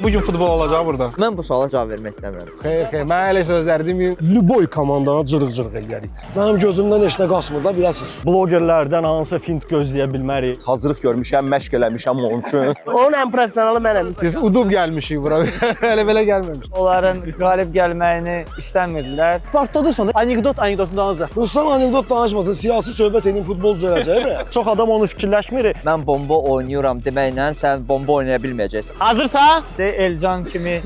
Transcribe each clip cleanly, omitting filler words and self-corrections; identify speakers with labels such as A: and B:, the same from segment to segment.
A: Bugün futbol olacaq burada.
B: Mən bu suala cavab vermək istəmirəm.
C: Xeyr, mən elə sözlər deməyim.
D: Lüboy komandana cırıq-cırıq eləyərik. Mənim gözümdən heç nə qaçmır da, biləsiniz.
E: Blogerlərdən hansı fint gözləyə bilmərik.
F: Hazırlıq görmüşəm, məşq eləmişəm onun üçün.
C: Onun ən professionalı mənəm. Biz udub gəlmişik bura. Elə-belə gəlməmiş.
G: Onların qalib gəlməyini istəmirdilər.
C: Partladırsan, anekdotunu danışaq.
D: Ruslan anekdot danışmasın, siyasi söhbət edin, futbol düzələcək.
E: Çox adam onu fikirləşmir.
B: Mən bomba oynayıram deməklə sən bomba oynaya bilməyəcəksən.
G: Hazırsa, de Elcan kimi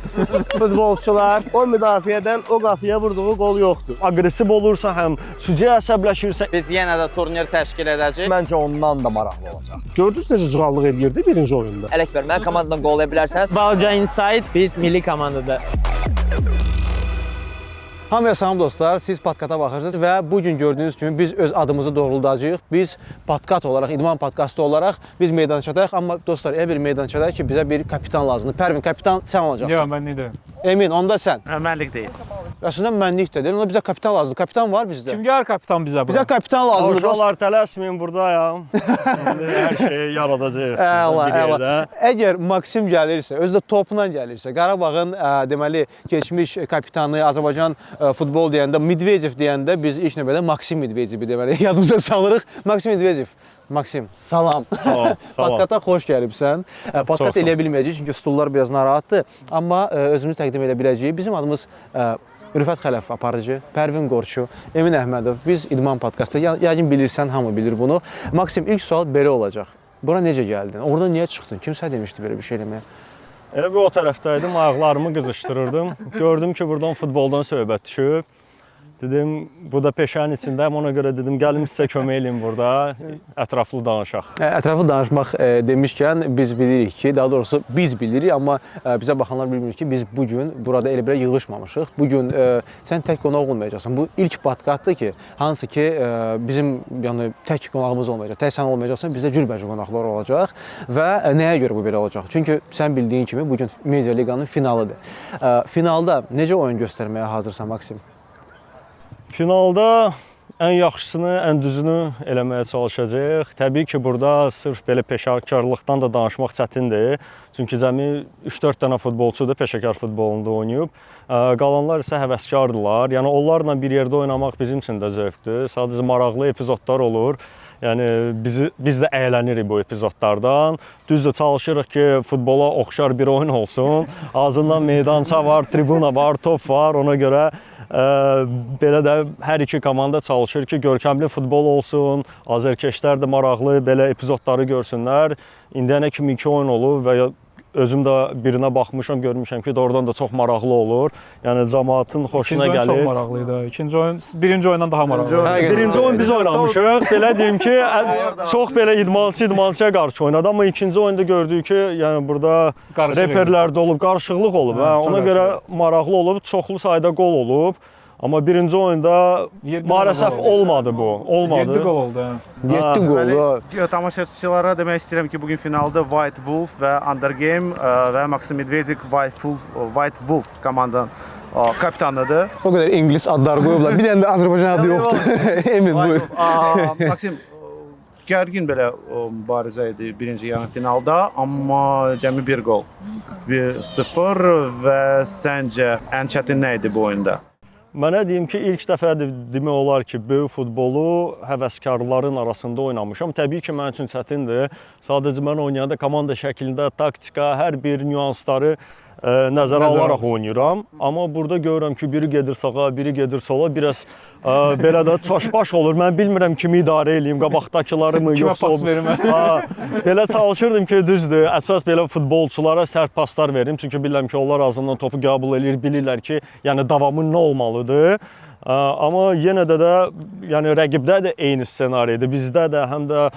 G: futbolçular
C: O müdafiədən o qapıya vurduğu qol yoxdur.
E: Aqressiv olursa, həm sücə əsəbləşirsə,
G: biz yenə də turnir təşkil edəcəyik.
F: Məncə ondan da maraqlı olacaq.
D: Gördünüz necə cığallıq edirdi birinci oyunda.
B: Ələkbər, mənim komandadan qol ola bilərsən.
G: Balca Inside biz milli komandada.
C: Hamıya salam dostlar, siz podkata baxırsınız və bugün gördüyünüz kimi biz öz adımızı doğruldacağıq. Biz podkat olaraq, idman podkastı olaraq biz meydançadayıq. Amma dostlar, elə bir meydançadayıq ki, bizə bir kapitan lazımdır. Pərvin, kapitan sən olacaqsın.
A: Yox, mən deyirəm.
C: Emin, onda sən.
G: Mənlik deyil.
C: Əslində mənlik də deyil, onda bizə kapitan lazımdır. Kapitan var bizdə.
A: Kim gəlir kapitan bizə bura?
C: Bizə kapitan lazımdır.
E: uşaqlar tələsməyin, buradayam. İndi hər şeyi yaradacağıq.
C: Əla. Əgər Maksim gəlirsə, özü də topla gəlirsə, Qarabağın deməli keçmiş kapitanı, Azərbaycan futbol deyəndə, Medvedev deyəndə biz ilk növbədə Maksim Medvedevi deməli yadımıza salırıq. Maksim Medvedev. Maksim, salam.
E: Salam.
C: Podkata xoş gəlibsən. Podkat eləyə bilməyəcəyik çünki stullar biraz narahatdır. Amma özümüzü təqdim edə biləcəyik. Bizim adımız Rüfət Xələf aparıcı, Pərvin Qorçu, Emin Əhmədov. Biz İdman podkastı. Yəqin bilirsən, hamı bilir bunu. Maksim, ilk sual belə olacaq. Bura necə gəldin? Orada niyə çıxdın? Kimsə demişdi belə bir şey eləməyə?
E: Elə bir o tərəfdəydim, ayaqlarımı qızışdırırdım. Gördüm ki, buradan futboldan söhbət düşüb. Dedim, bu da peşənin içindəyim, ona görə dedim, gəlim sizə kömək eləyim burada, ətraflı danışaq.
C: Ətraflı danışmaq demişkən biz bilirik ki, daha doğrusu biz bilirik, amma bizə baxanlar bilmir ki, biz bugün burada elə belə yığışmamışıq. Bugün sən tək qonaq olmayacaqsan. Bu ilk podkastdır ki, hansı ki bizim yəni tək qonağımız olmayacaq, tək sən olmayacaqsan, bizdə cürbəcür qonaqlar olacaq və nəyə görə bu belə olacaq? Çünki sən bildiyin kimi bugün Media Liqanın finalıdır. Finalda necə oyun göstərməyə hazırsan, Maksim?
E: Finalda ən yaxşısını, ən düzünü eləməyə çalışacağıq. Təbii ki, burada sırf belə peşəkarlıqdan da danışmaq çətindir. Çünki cəmi 3-4 dənə futbolçu da peşəkar futbolunda oynayıb. Qalanlar isə həvəskardırlar. Yəni onlarla bir yerdə oynamaq bizim üçün də zövqdür. Sadəcə maraqlı epizodlar olur. Yəni biz də əylənirik bu epizodlardan. Düzdür, çalışırıq ki, futbola oxşar bir oyun olsun. Ağzından meydança var, tribuna var, top var. Ona görə belə də hər iki komanda çalışır ki, görkəmli futbol olsun, azərkeşlər də maraqlı belə epizodları görsünlər. İndiyənə kimi 2 oyun olub və özüm də birinə baxmışam, görmüşəm ki, oradan da çox maraqlı olur. Yəni cəmaatın xoşuna gəlir.
A: İkinci oyun çox maraqlıydı. İkinci oyun birinci oyundan daha maraqlı.
E: Birinci oyun biz oynamışıq. Belə deyim ki, çox belə idmançıya qarşı oynadı, amma ikinci oyunda gördük ki, yəni burada reperlər də olub, qarışıqlıq olub. Ona görə maraqlı olub, çoxlu sayda qol olub. Amma birinci oyunda maalesef olmadı bu. Olmadı.
A: 7 qol oldu.
C: 7 qol.
H: Tamaşaçılara demək istəyirəm ki, bugün finalda White Wolf və Undergame və Maksim Medvedev White Wolf komandanın kapitanıdır.
C: O qədər ingilis adlar qoyublar. Bir dənə də Azərbaycan adı yoxdur. Emin, buyur.
H: Maksim, gərgin belə mübarizə idi birinci yarı finalda, amma cəmi bir qol. 1-0 və səncə ən çətin nə idi bu oyunda?
E: Mənə deyim ki, ilk dəfə demək olar ki, böyük futbolu həvəskarların arasında oynamışam. Təbii ki, mənim üçün çətindir. Sadəcə mən oynayanda komanda şəklində taktika, hər bir nüansları nəzərə alaraq oynayıram. Amma burada görürəm ki, biri gedir sağa, biri gedir sola. Biraz belə də çaşbaş olur. Mən bilmirəm kimi idarə eləyim, qabaqdakıları mı,
A: Kimə
E: yoxsa
A: pas verim?
E: Belə çalışırdım ki, düzdür. Əsas belə futbolçulara sərt paslar verim. Çünki bilirəm ki, onlar azından topu qəbul edir, bilirlər ki, yəni davamın nə olmalıdır. Amma yenə də yəni rəqibdə də eyni ssenaridir. Bizdə də həm də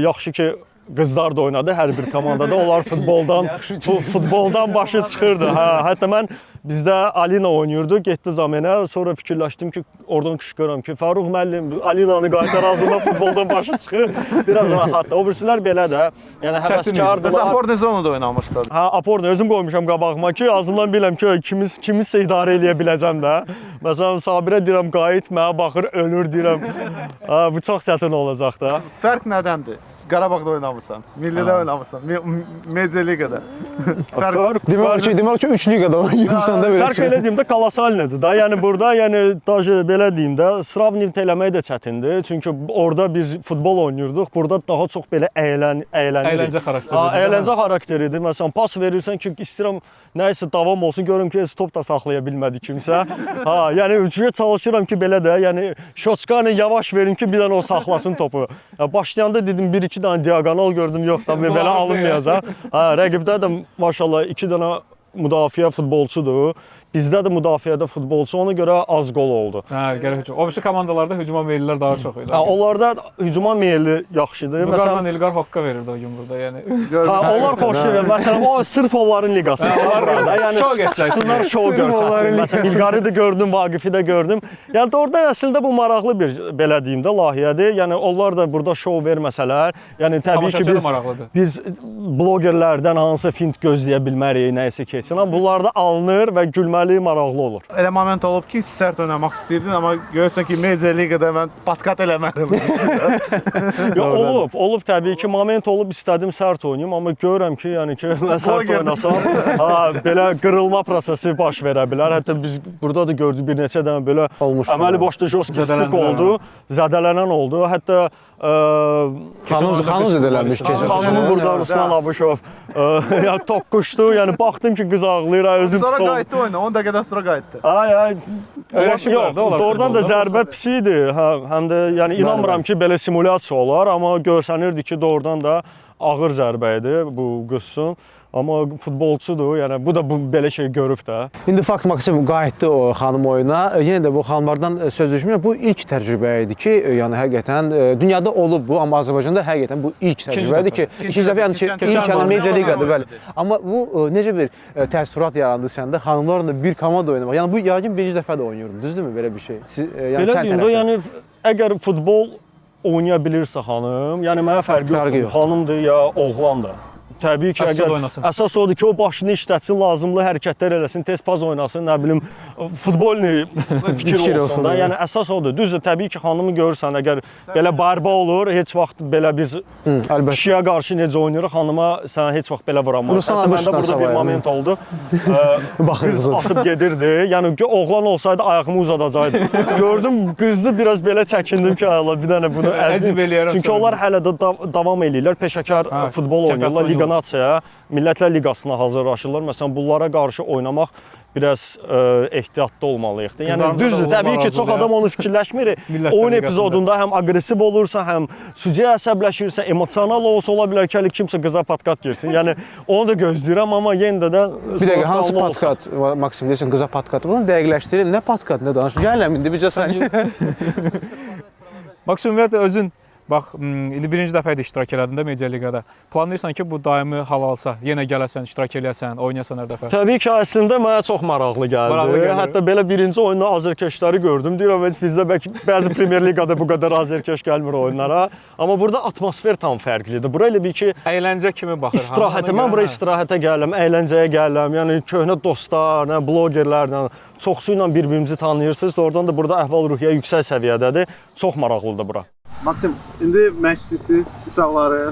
E: yaxşı ki, qızlar da oynadı hər bir komandada. Onlar futboldan başı çıxırdı. Hətta mən Bizdə Alina oynayırdı, getdi Zamenə. Sonra fikirləşdim ki, oradan qışqıram ki, Fəruq müəllim Alinanı qaytar ağzından futboldan başı çıxır. Biraz rahatdır. O birisilər belə də. Yəni
H: Biz
E: həvəskardılar.
H: Aporte zonada oynamışdıq.
E: Ha, Aporda özüm qoymuşam qabağıma ki, azından biləm ki, kiminsə idarə eləyə biləcəm də. Məsələn, Sabirə deyirəm, qayıt, mənə baxır, ölür deyirəm. Ha, bu çox çətin olacaq da.
H: Fərq nədəndir? Qarabağda oynamısan, Millidə oynamısan, Media Liqada.
C: Demək ki 3 liqada oynayırsan da belə.
E: Fərq elə deyim də kolosalnidir da. Yəni burada, yəni даже belə deyim də, sravnit eləmək də çətindir. Çünki orada biz futbol oynayırdıq. Burada daha çox belə əylənirik.
A: Əyləncə xarakterlidir.
E: Əyləncə xarakteridir. Məsələn, pas verirsən ki, istəyirəm nəyisə davam olsun, görüm ki, top da saxlaya bilmədi kimsə. Ha, yəni üçüyə çalışıram ki, belə də, yəni şoçkanı yavaş verin ki, bir dənə o saxlasın topu. Ya başlayanda dedim 1-2 dənə diagonal gördüm, yox da belə alınmayacaq. Ha, rəqibdə də maşallah 2 dənə müdafiə futbolçudur. Bizdə də müdafiədə futbolçu, ona görə az qol oldu.
A: Hə, gərək hücum. O birisi komandalarda hücuma meyllər daha çox idi.
E: Ha, onlarda hücuma meyli yaxşıdır.
A: Məsələn, İlqar Haqqa verirdi o gün burada, yəni.
E: Ha, onlar xoşlayır. Məsələn, o sırf onların liqası. Yəni
A: şou
E: çıxsınlar, şou görsəsin. Məsələn, İlqarı da gördüm, Vaqifi də gördüm. Yəni orada əslində bu maraqlı bir belə deyim də layihədir. Yəni onlar da burada şou verməsələr, yəni təbii ki biz blogerlərdən hansı fint gözləyə bilmərik, nəyisə keçsin. Amma bunlar da alınır və gülməli, maraqlı olur.
H: Elə moment olub ki, sərt oynamaq istəyirdin, amma görürsən ki, Media Liqada mən patkat eləmədim.
E: Olub təbii ki, moment olub istədim sərt oynayım, amma görürəm ki, yəni ki, mən sərt oynasam, belə qırılma prosesi baş verə bilər. Hətta biz burada da gördük bir neçə dənə belə əməli başda jostik oldu, zədələnən oldu. Hətta
C: xanım zədələnmiş keçən.
E: Xanımı burada Ruslan Abışov toqquşdu. Yəni baxdım ki, qız ağlayır, özüm pis oldu.
H: Sonra qayıtdı oyuna, 10 dəqiqədən sonra qayıtdı.
A: Öyrəşiblər də onlar.
E: Doğrudan da zərbə pis idi. Həm də yəni inanmıram ki, belə simulyasiya olar, amma görsənirdi ki, doğrudan da ağır zərbə idi bu qızın. Amma futbolçudur, yəni bu da belə şey görüb də.
C: İndi fakt Maksim qayıtdı o xanım oyuna. Yenə də bu xanımlardan söz düşmür. Bu ilk təcrübə idi ki, yəni həqiqətən dünyada olub bu, amma Azərbaycanda həqiqətən bu ilk təcrübə idi ki, ikinci dəfə yəni ki, ilk yəni Media Liqadır, bəli. Amma bu necə bir təəssürat yarandı səndə xanımlarla bir komanda oynamaq. Yəni bu yəqin birinci dəfə də oynayıram, düzdürmü belə bir şey?
E: Yəni sən tərəfdən. Yəni əgər futbol oynaya bilirsə xanım, yəni mənə fərqi yox. Xanımdır ya oğlandır. Təbii ki, əsas odur ki, o başını işlətsin, lazımlı hərəkətlər eləsin, tez pas oynasın, nə bilim, futbolni fikir olsun da. Yəni əsas odur. Düzdür, təbii ki, xanımı görürsən, əgər belə barba olur, heç vaxt belə biz kişiyə qarşı necə oynayırıq, xanıma sən heç vaxt belə vuramaz. Hətta məndə burada bir moment oldu. Qız atıb gedirdi. Yəni oğlan olsaydı ayağımı uzadacaqdı. Gördüm, qızdı, biraz belə çəkindim ki, Allah bir dənə bunu əzim. Çünki onlar hələ də davam eləyirlər, peşəkar futbol oynayırlar. Liqanasiyaya, Millətlər Liqasına hazırlaşırlar. Məsələn, bunlara qarşı oynamaq biraz ehtiyatlı olmalıyıq. Yəni düzdür, təbii ki, çox adam onu fikirləşmir. Oyun epizodunda həm aqressiv olursa, həm sücəyə əsəbləşirsə, emosional ola bilər ki, kimsə qıza patkat girsin. Yəni onu da gözləyirəm, amma yenə də
C: bir dəqiqə, hansı patkat, Maksim deyirsən, qıza patkat? Bunu dəqiqləşdirin, nə patkat, nə danış? Gələm indi bircə səni.
A: Maksim, ümumiyyətlə özün bax, indi birinci dəfə idi iştirak elədin də Media Liqada. Planlayırsan ki, bu daimi hal alsa, yenə gələsən, iştirak eləyəsən, oynayasan hər dəfə?
E: Təbii ki, əslində mənə çox maraqlı gəldi. Hətta belə birinci oyunda azərkeşləri gördüm. Deyirəm, heç bizdə bəzi Premier Liqada bu qədər azərkeş gəlmir oyunlara. Amma burada atmosfer tam fərqlidir. Bura elə bir ki,
A: əyləncə kimi baxır.
E: İstirahətə, mən bura istirahətə gələm, əyləncəyə gələm. Yəni köhnə dostlar, blogerlərlə, çoxsu ilə bir-birimizi tanıyırsınız. Oradan da burada əhval-ruhiyyə yüksək səviyyədədir. Çox maraqlıdır bura.
I: Maksim, indi məşqçisiz, uşaqları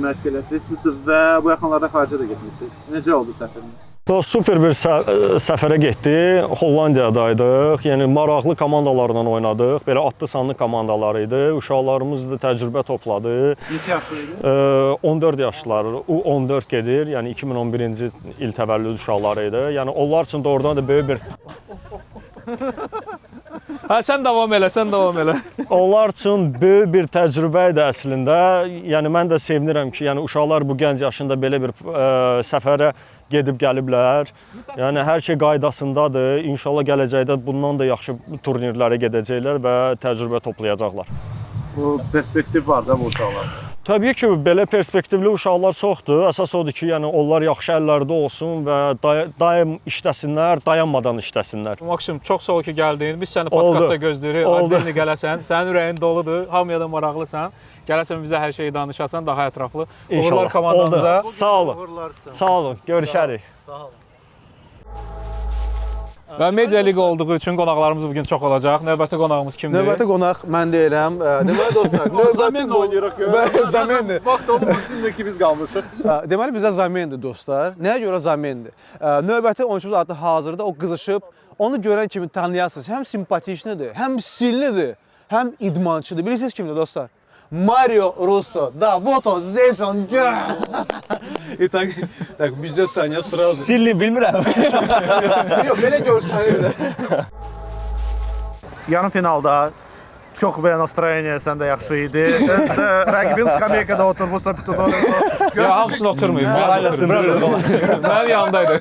I: məşq elətdirirsiniz və bu yaxınlarda xaricə də getmişsiniz. Necə oldu səfəriniz?
E: Super bir səfərə getdik. Hollandiyadaydıq. Yəni maraqlı komandalarla oynadıq. Belə adlı sanlı komandalar idi. Uşaqlarımız da təcrübə topladı.
I: Neçə yaşlı idi?
E: 14 yaşları. U14 gedir. Yəni 2011-ci il təvəllüd uşaqları idi. Yəni onlar üçün doğrudan da böyük bir
A: Hə, sən davam elə, sən davam elə.
E: Onlar üçün böyük bir təcrübə idi əslində. Yəni mən də sevinirəm ki, yəni uşaqlar bu gənc yaşında belə bir səfərə gedib gəliblər. Yəni hər şey qaydasındadır. İnşallah gələcəkdə bundan da yaxşı turnirlərə gedəcəklər və təcrübə toplayacaqlar.
I: bu perspektiv var da bu uşaqlarda.
E: Təbii ki, belə perspektivli uşaqlar çoxdur. Əsas odur ki, yəni onlar yaxşı əllərdə olsun və daim işləsinlər, dayanmadan işləsinlər.
A: Maksim, çox sağ ol ki, gəldin. Biz səni
E: Oldu.
A: podkastda gözləyirik.
E: Oldu.
A: Acilini gələsən. Sənin ürəyin doludur. Hamıya da maraqlısan. Gələsən bizə hər şeyi danışasan daha ətraflı. Uğurlar komandamıza.
E: Oldu. Sağ olun. Sağ olun. Görüşərik.
A: Və Media Liga olduğu üçün qonaqlarımız bugün çox olacaq. Növbəti qonağımız kimdir?
C: Növbəti qonaq mən deyirəm. Deməli dostlar,
I: Zamen oynayırıq.
C: Zamendir.
I: Vaxt olmasın ki biz qalmışıq.
C: Deməli bizə Zamendir dostlar. Nəyə görə Zamendir? Növbəti oyunçumuz artıq hazırda, o qızışıb. Onu görən kimi tanıyasınız. Həm simpatiklidir, həm stillidir, həm idmançıdır. Bilirsiniz kimdir dostlar? Mario Russo. Да, вот он, здесь он. İtak, bizdə saniyə sıraldı.
F: Silli bilmirəm.
C: Yox, belə görsənir bir də.
H: Yarım finalda çox belə nastroyeniya səndə yaxşı idi. Rəqibin skameykada oturmuşsa bütün onu.
A: Ya hamısını oturmayın. Mənim yanımdaydı.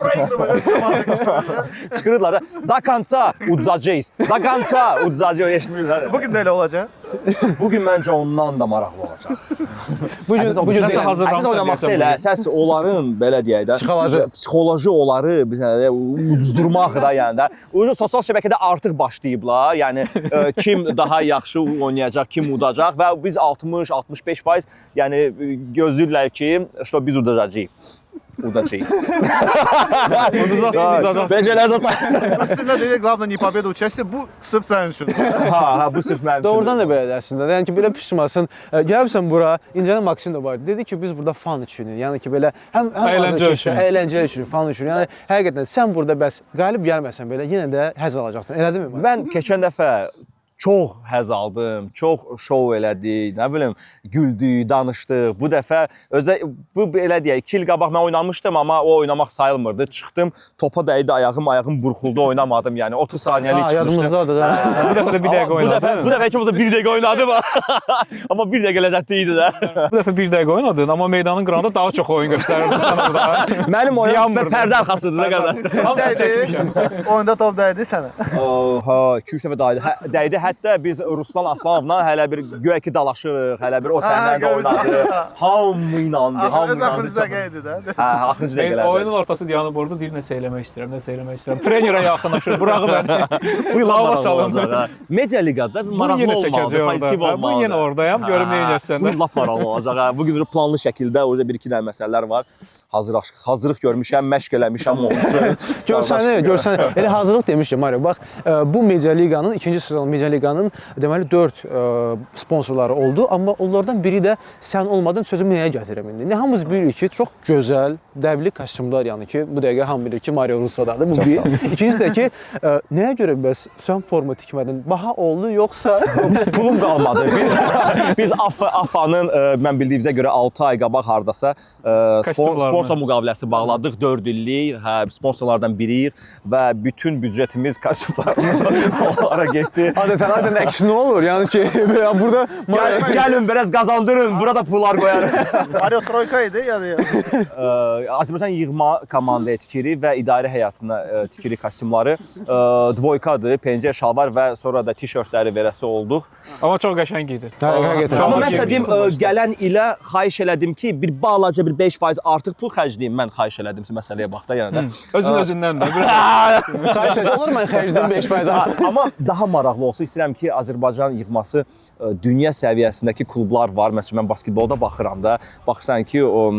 F: Çıxırdılar da. Da konca udzacağız. Da konca udzacağız. Eşitmirlər.
H: Bugün də elə olacaq.
F: Bugün məncə ondan da maraqlı olacaq.
C: Bugün
A: Nəsə hazırlansan
F: Əsas oynamaq
A: deyəsən
F: deyil,
A: bugün.
F: əsas onların belə deyək də, psixoloji onları uduzdurmaq da yəni də. O sosial şəbəkədə artıq başlayıblar. Yəni kim daha yaxşı oynayacaq, kim udacaq və biz 60-65% yəni gözləyirlər ki, что biz udacağıq. Удачи.
H: Aslında dedik, главное не победа участия, bu sırf sənin üçün.
F: Ha, bu sırf mənim üçün.
C: Doğrudan da belədir əslində. Yəni ki, belə pişmasın. Gəlibsən bura, İncənin Maksim də var. Dedi ki, biz burada fan üçün, yəni ki, belə həm əyləncə üçün, fan üçün. Yəni həqiqətən sən burada bəs qalib gəlməsən belə yenə də həzz alacaqsan. Elədirmi?
F: Mən keçən dəfə çox həzz aldım, çox şou elədik, nə bilim, güldük, danışdıq. Bu dəfə özə bu belə deyək, 2 il qabaq mən oynamışdım, amma o oynamaq sayılmırdı. Çıxdım, topa dəydi ayağım burxuldu, oynamadım. Yəni 30 saniyəlik çıxmışdı.
C: Yadımızdadır da.
A: Bu dəfə də 1 dəqiqə oynadın.
F: Bu dəfə heç olmasa 1 dəqiqə oynadım. Amma 1 dəqiqə ləzzətli idi də.
A: Bu dəfə 1 dəqiqə oynadın, amma meydanın qırağında daha çox oyun göstərirdin sən orada.
F: Mənim oyunum pərdə arxasıdır da qardaş.
A: Hamısı çəkmişəm.
H: Oyunda top dəydi sənə.
F: Ha, 2-3 dəfə dəydi. Hətta biz Ruslan Aslanovla hələ bir güya ki dalaşırıq, hələ bir o səhnədə oynadıq. Hamı inandı, hamı
H: Öz
F: inandı.
H: axırıncı dəqiqə idi də.
F: Hə, axırıncı dəqiqələrdə.
A: Oyunun ortası dayanıb orada deyir nəsə eləmək istəyirəm. Trenerə yaxınlaşır, burağı məni. Bu lava salın.
F: Media liqada maraqlı
A: yenə
F: olmalıdır,
A: çəkəcək
F: pozitiv
A: orada. Bu
F: olmalıdır.
A: yenə oradayam, görüm nə edəsən də.
F: Bu lap maraqlı olacaq. Hə. Bu gün planlı şəkildə orada 1-2 dənə məsələlər var. Hazırlıq görmüşəm, məşq eləmişəm onu.
C: Görsənir. Elə hazırlıq demişdim Mario. Bax, bu Media Liqanın, ikinci sezon Media Liqanın deməli 4 sponsorları oldu, amma onlardan biri də sən olmadın, sözümü nəyə gətirəm indi? Ne hamımız bilirik ki, çox gözəl, dəbli kostyumlar yəni ki, bu dəqiqə hamı bilir ki, Mario Russo'dadır. Bu bir. İkincisi də ki, nəyə görə bəs sən forma tikmədin? Baha oldu yoxsa
F: pulum qalmadı. Biz AFA-nın mən bildiyimizə görə 6 ay qabaq hardasa sponsor müqaviləsi bağladıq 4 illik. Hə, sponsorlardan biriyik və bütün büdcetimiz kostyumlarımız onlara getdi.
C: Adətən əksinə olur. Yəni ki, burada
F: gəlin biraz qazandırın, burada pullar qoyarıq.
H: Mario Troika idi ya.
F: Azərbaycan yığma komandaya tikirik və idarə həyatına tikirik kostyumları. Dvoykadır, pencə, şalvar və sonra da tişörtləri verəsi olduq.
A: Amma çox qəşəng idi.
F: Amma mən sizə deyim, gələn ilə xahiş elədim ki, bir balaca bir 5% artıq pul xərcləyim. Mən xahiş elədim məsələyə bax da yəni də.
A: Özündən də.
C: Xahiş edirəm, olur mən xərclədim 5% artıq.
F: Amma daha maraqlı olsa istəyirəm ki, Azərbaycan yığması dünya səviyyəsindəki klublar var. Məsələn, mən basketbolda baxıram da, baxırsan ki, o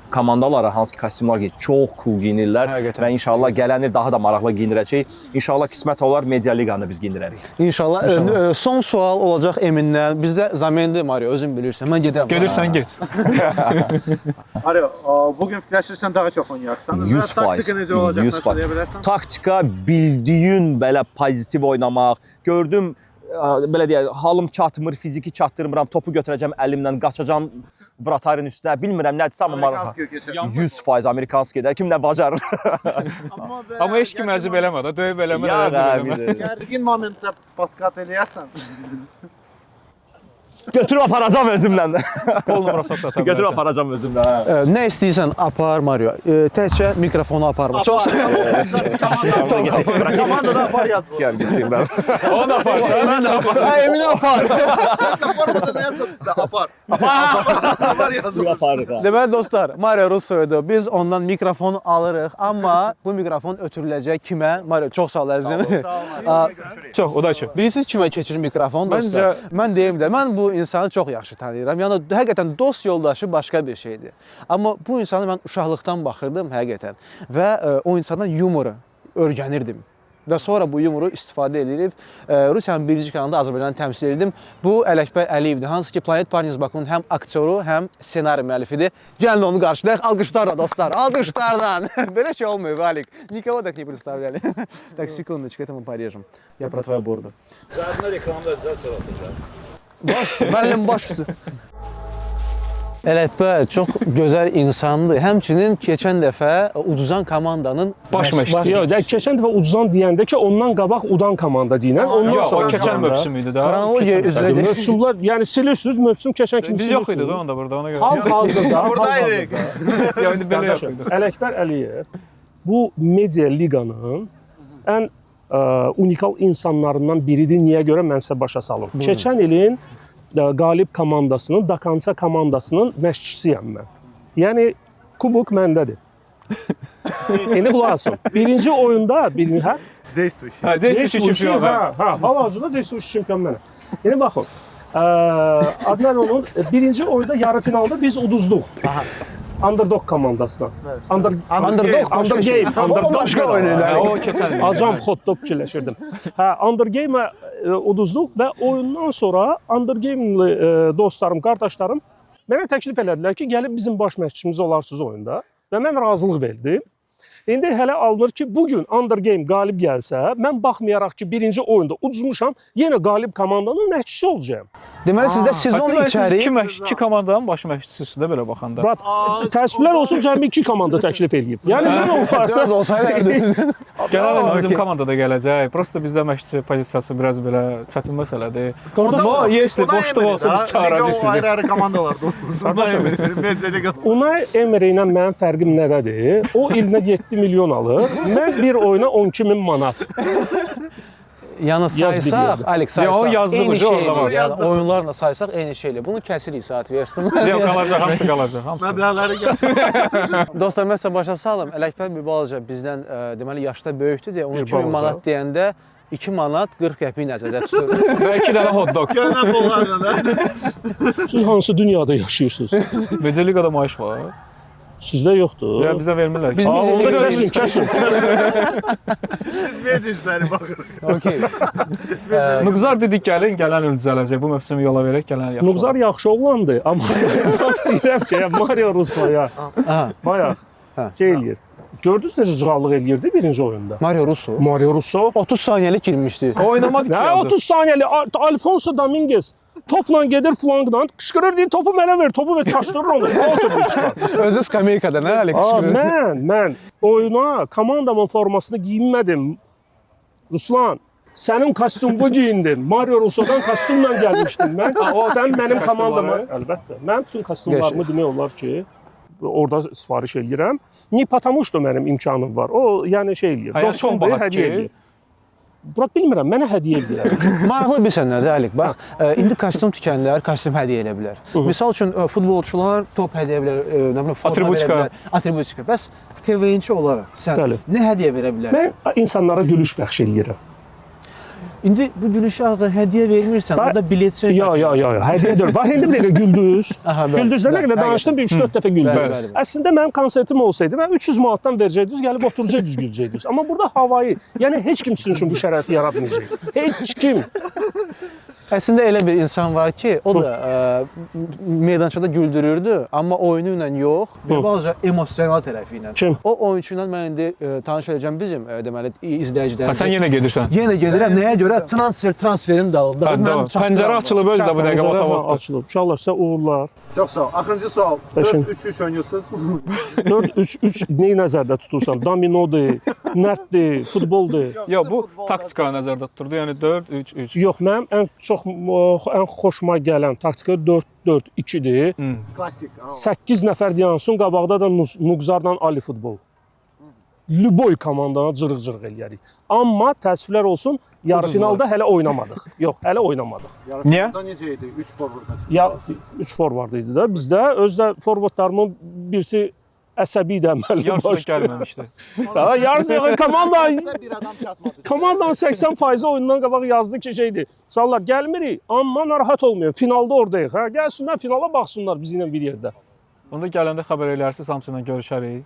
F: komandalara hansı ki kostyumlar geyir, çox cool giyinirlər və inşallah gələn il daha da maraqlı giyindirəcək. İnşallah qismət olar Media Liqanı biz giyindirərik.
C: İnşallah. Son sual olacaq Emindən. Bizdə Zamendi Mario, özün bilirsən. Mən gedirəm.
A: Gedirsən, get.
I: Mario, bugün fikirləşirsən daha çox oynayarsan.
F: 100%.
I: Taktika necə olacaq, nəsə deyə bilərsən?
F: Taktika bildiyin belə pozitiv oynamaq. Gördüm belə deyək, halım çatmır, fiziki çatdırmıram, topu götürəcəm əlimlə, qaçacam vratarin üstünə. Bilmirəm nədirsə, amma 100% Amerikanskidə kim nə bacarır.
A: Amma heç kim əzib eləmə də, döyüb eləmə də əzib eləmə.
I: Gərgin momentdə patkat eləyərsən.
F: Götürüb aparacam özümlə.
A: Pol numarası da ata
F: Götürüb
A: bilərsən.
F: aparacam özümlə.
C: Nə istəyirsən apar Mario. Təkcə mikrofonu aparma. Çox
F: Komandada apar yazılır. Gəl geteyim mən.
A: O da aparsan.
I: Mən də apar.
C: Əmin apar.
I: Formada nə yazıb sizdə? Apar. Apar yazılır.
F: Aparırıq.
C: Deməli dostlar, Mario Russoydu. Biz ondan mikrofon alırıq, amma bu mikrofon ötürüləcək kimə? Mario çox sağ ol əzizim.
A: Çox, o da ki.
C: Bilirsiniz kimə keçirir mikrofon dostlar? Mən deyim də, mən bu insanı çox yaxşı tanıyıram. Yəni həqiqətən dost yoldaşı başqa bir şeydir. Amma bu insanı mən uşaqlıqdan baxırdım həqiqətən və o insandan yumoru öyrənirdim. Və sonra bu yumoru istifadə edib Rusiyanın birinci kanalında Azərbaycanı təmsil edirdim. Bu Ələkbər Əliyevdir. Hansı ki Planet Partners Bakunun həm aktyoru, həm ssenari müəllifidir. Gəlin onu qarşılayaq. Alqışlarla dostlar, alqışlarla. Belə şey olmuyor, Valik. Никого так не представляли. Так, секундочку, это мы порежем. Я про твою борду.
J: Zaten reklamda zaten atacağım.
C: Baş, müəllim baş üstü. Ələkbər çox gözəl insandır. Həmçinin keçən dəfə uduzan komandanın
A: Baş məşqçisi.
D: Yox, keçən dəfə uduzan deyəndə ki, ondan qabaq udan komanda deyilən. Ondan
A: Yox, o
D: sonra
A: keçən mövsüm idi də.
C: Xronologiya üzrə
D: mövsümlər, yəni silirsiniz, mövsüm keçən kimi
A: Biz yox idik onda burada, ona görə.
D: Hal-hazırda,
I: Buradaydıq.
A: Ya indi belə yox idi.
D: Ələkbər Əliyev bu media liqanın ən unikal insanlarından biridir. Niyə görə mən sizə başa salım. Keçən ilin qalib komandasının, Dakansa komandasının məşqçisiyəm mən. Yəni kubok məndədir. İndi qulaq asın. Birinci oyunda, hə?
I: Действующий.
A: Hə, deyirsən ki, çempion.
D: Hal-hazırda Deysuş çempion mənəm. İndi baxın. Adnan onun birinci oyunda yarı finalda biz uduzduq. Underdog komandasına. Underdog
C: başqa oyunlar.
A: O keçən.
D: Acam hot dog fikirləşirdim. Undergame-ə uduzduq və oyundan sonra Undergame-li dostlarım, qardaşlarım mənə təklif elədilər ki, gəlib bizim baş məşqçimiz olarsınız oyunda və mən razılıq verdim. İndi hələ alınır ki, bugün Undergame qalib gəlsə, mən baxmayaraq ki, birinci oyunda uduzmuşam, yenə qalib komandanın məşqçisi olacağam.
C: Deməli sizdə sezon içəri
A: iki komandanın baş məşqçisidir də belə baxanda.
D: Brat, təəssüflər olsun, cəmi 2 komanda təklif eləyib. Yəni mən onlardan
C: 4 olsaydı.
A: Gələn bizim komandada gələcək. Prosta bizdə məşqçi pozisiyası biraz belə çətin məsələdir.
D: Qardaş,
A: Если boşluq olsa biz çağıracağıq sizi.
I: Ayrı-ayrı komandalardır. Media liga.
D: Unai Emery ilə mənim fərqim nədədir? O ilinə 7 milyon alır, mən bir oyuna 12.000 manat.
C: Yəni saysaq, Alex
A: Ya, o
C: saysaq,
A: yazdı
C: eyni
A: bu, orada var.
C: şeydir. Yəni oyunlarla saysaq eyni şeydir. Bunu kəsirik saat versin.
A: Yox, qalacaq, hamısı qalacaq, hamısı.
I: Məbləğləri gəl.
C: Dostlar, mən sizə başa salım. Ələkbər bir balaca bizdən deməli yaşda böyükdür deyə 12.000 manat deyəndə 2 manat 40 qəpik nəzərdə tutur.
A: Və 2 dənə hot dog.
I: Gönə qollarla.
D: Siz hansı dünyada yaşayırsınız?
A: Media ligada maaş var.
D: Sizdə yoxdur.
A: Ya bizə vermirlər.
C: Biz
D: Onda
C: media
D: kəsin.
I: Biz media işləri baxırıq.
C: Okey.
A: Nuqzar dedik gələn il düzələcək. Bu mövsümü yola verək, gələn yaxşı.
D: Nuqzar yaxşı oğlandı, amma bax istəyirəm ki, Mario Russoya bayaq şey eləyir. Gördünüz necə cığallıq eləyirdi birinci oyunda?
C: Mario Russo
D: Mario Russo
C: 30 saniyəlik girmişdi.
A: O oynamadı ki.
D: Nə
A: yazdı.
D: 30 saniyəli Alfonso Dominguez topla gedir flankdan, qışqırır deyir, topu mənə ver, topu və çaşdırır onu. Topu çıxar.
C: Özü skameykada nə Alex?
D: Mən oyuna komandamın formasını giyinmədim. Ruslan, sənin kostyumbu giyindin. Mario Russo'dan kostyumla gəlmişdim mən. Sən mənim komandama, əlbəttə. Mən bütün kostyumlarımı demək olar ki, orada sifariş edirəm. Ni потому что mənim imkanım var. O yəni şey eləyir.
A: Hayır, çox bahat ki.
D: Bırak bilmirəm, mənə hədiyyə edirlər.
C: Maraqlı bilirsən nədir Alex? Bax, indi kostyum tikənlər kostyum hədiyyə edə bilər. Misal üçün futbolçular top hədiyyə edə bilər, nə bilim, forma verə bilər, atributika. Bəs KVN-çi olaraq sən nə hədiyyə verə bilərsən?
D: Mən insanlara gülüş bəxş eləyirəm.
C: İndi bu gülüşə ağa hədiyyə vermirsən, orada bilet söhbət.
D: Yo, hədiyyə deyil. Bax, indi bir dəqiqə güldüz. Güldüzdə nə qədər danışdım, bir 3-4 dəfə güldüz. Əslində mənim konsertim olsaydı, mən 300 manatdan verəcəydiniz, gəlib oturacaqdınız, güləcəydiniz. Amma burada havayı, yəni heç kim sizin üçün bu şəraiti yaratmayacaq. Heç kim.
C: Əslində elə bir insan var ki, o da meydançada güldürürdü, amma oyunu ilə yox, bir balaca emosional tərəfi ilə.
D: Kim?
C: O oyunçu ilə mən indi tanış edəcəm bizim deməli izləyicilərimiz.
A: Sən yenə gedirsən.
C: Yenə gedirəm. Nəyə görə? Transferin dalında.
A: Pəncərə açılıb özü də bu dəqiqə otaqda.
D: Açılıb. İnşallah sizə uğurlar.
I: Çox sağ ol. Axırıncı sual. 4-3-3 oynuyorsunuz.
D: 4-3-3 neyi nəzərdə tutursan? Dominodur, nərtdir, futboldur.
A: Yox, bu taktika nəzərdə tuturdu. Yəni 4-3-3.
D: Yox, mənim ən çox çox ən xoşuma gələn taktika 4-4-2-dir.
I: Klassik.
D: 8 nəfər dayansın, qabaqda da Nuqzarla Ali futbol. Lüboy komandana cırıq-cırıq eləyərik. Amma təəssüflər olsun, yarı finalda hələ oynamadıq. Yox, hələ oynamadıq.
A: Niyə?
I: Necə idi? 3 forvarddan çıxdı.
D: Ya 3 forvard idi də. Bizdə özdə forvardlarımın birisi əsəbi idi əməlli
A: Yarısı da
D: başlı.
A: gəlməmişdi.
D: Yarısı yox,
I: Bir adam çatmadı.
D: komandanın 80% oyundan qabaq yazdı ki, şeydir. Uşaqlar gəlmirik, amma narahat olmayın. Finalda oradayıq. Hə, gəlsinlər finala baxsınlar biz ilə bir yerdə.
A: Onda gələndə xəbər eləyərsiniz, hamısı ilə görüşərik.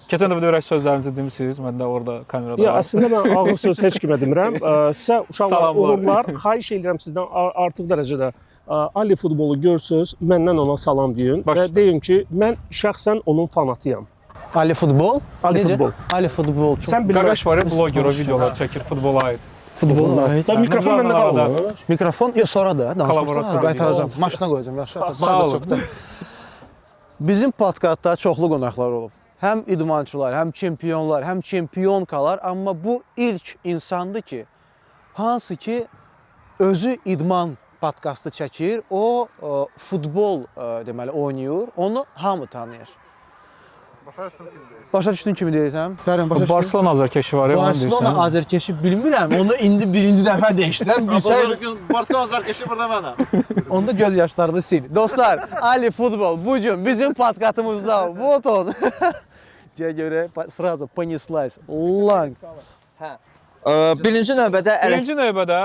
A: Keçən dəfə də ürək sözlərinizi demisiniz, mən də orada kamerada
D: Ya
A: var.
D: əslində mən ağır söz heç kimə demirəm. Sizə uşaqlar,
A: Salamlar.
D: uğurlar. Xahiş edirəm sizdən artıq dərəcədə Ali futbolu görsünüz, məndən ona salam deyin və
A: Başla.
D: deyin ki, mən şəxsən onun fanatıyam.
C: Ali futbol.
D: Ali
C: Necə?
D: futbol.
C: Ali futbol. Çox
D: Sən bilmə.
A: Qaqaş var ya, bloger o videolar çəkir futbola aid.
C: futbola aid.
D: Da mikrofon məndə
A: arada.
D: qalır.
C: Mikrofon yox sonra da
A: Kollaborasiya
C: danışmışam. Qaytaracağam. Maşına qoyacağam. Yaxşı.
A: Sağ olun.
C: Bizim podkastda çoxlu qonaqlar olub. Həm idmançılar, həm çempionlar, həm çempionkalar, amma bu ilk insandır ki, hansı ki özü idman podkastı çəkir, o futbol deməli oynayır, onu hamı tanıyır. Başa düşdün kimi deyirsən? Fərin, başa düşdün?
A: Barcelona azarkeşi var ya, onu
C: Barcelona
A: deyirsən.
C: azərkeşi bilmirəm. Onu indi birinci dəfə deyişdirəm.
I: Barcelona zarkeşi burada mənəm.
C: Onda göz yaşlarını sil. Dostlar, Ali Futbol bugün bizim podkastımızda. Вот он. Я говорю, сразу понеслась. Ланг.
B: Birinci növbədə
A: Birinci növbədə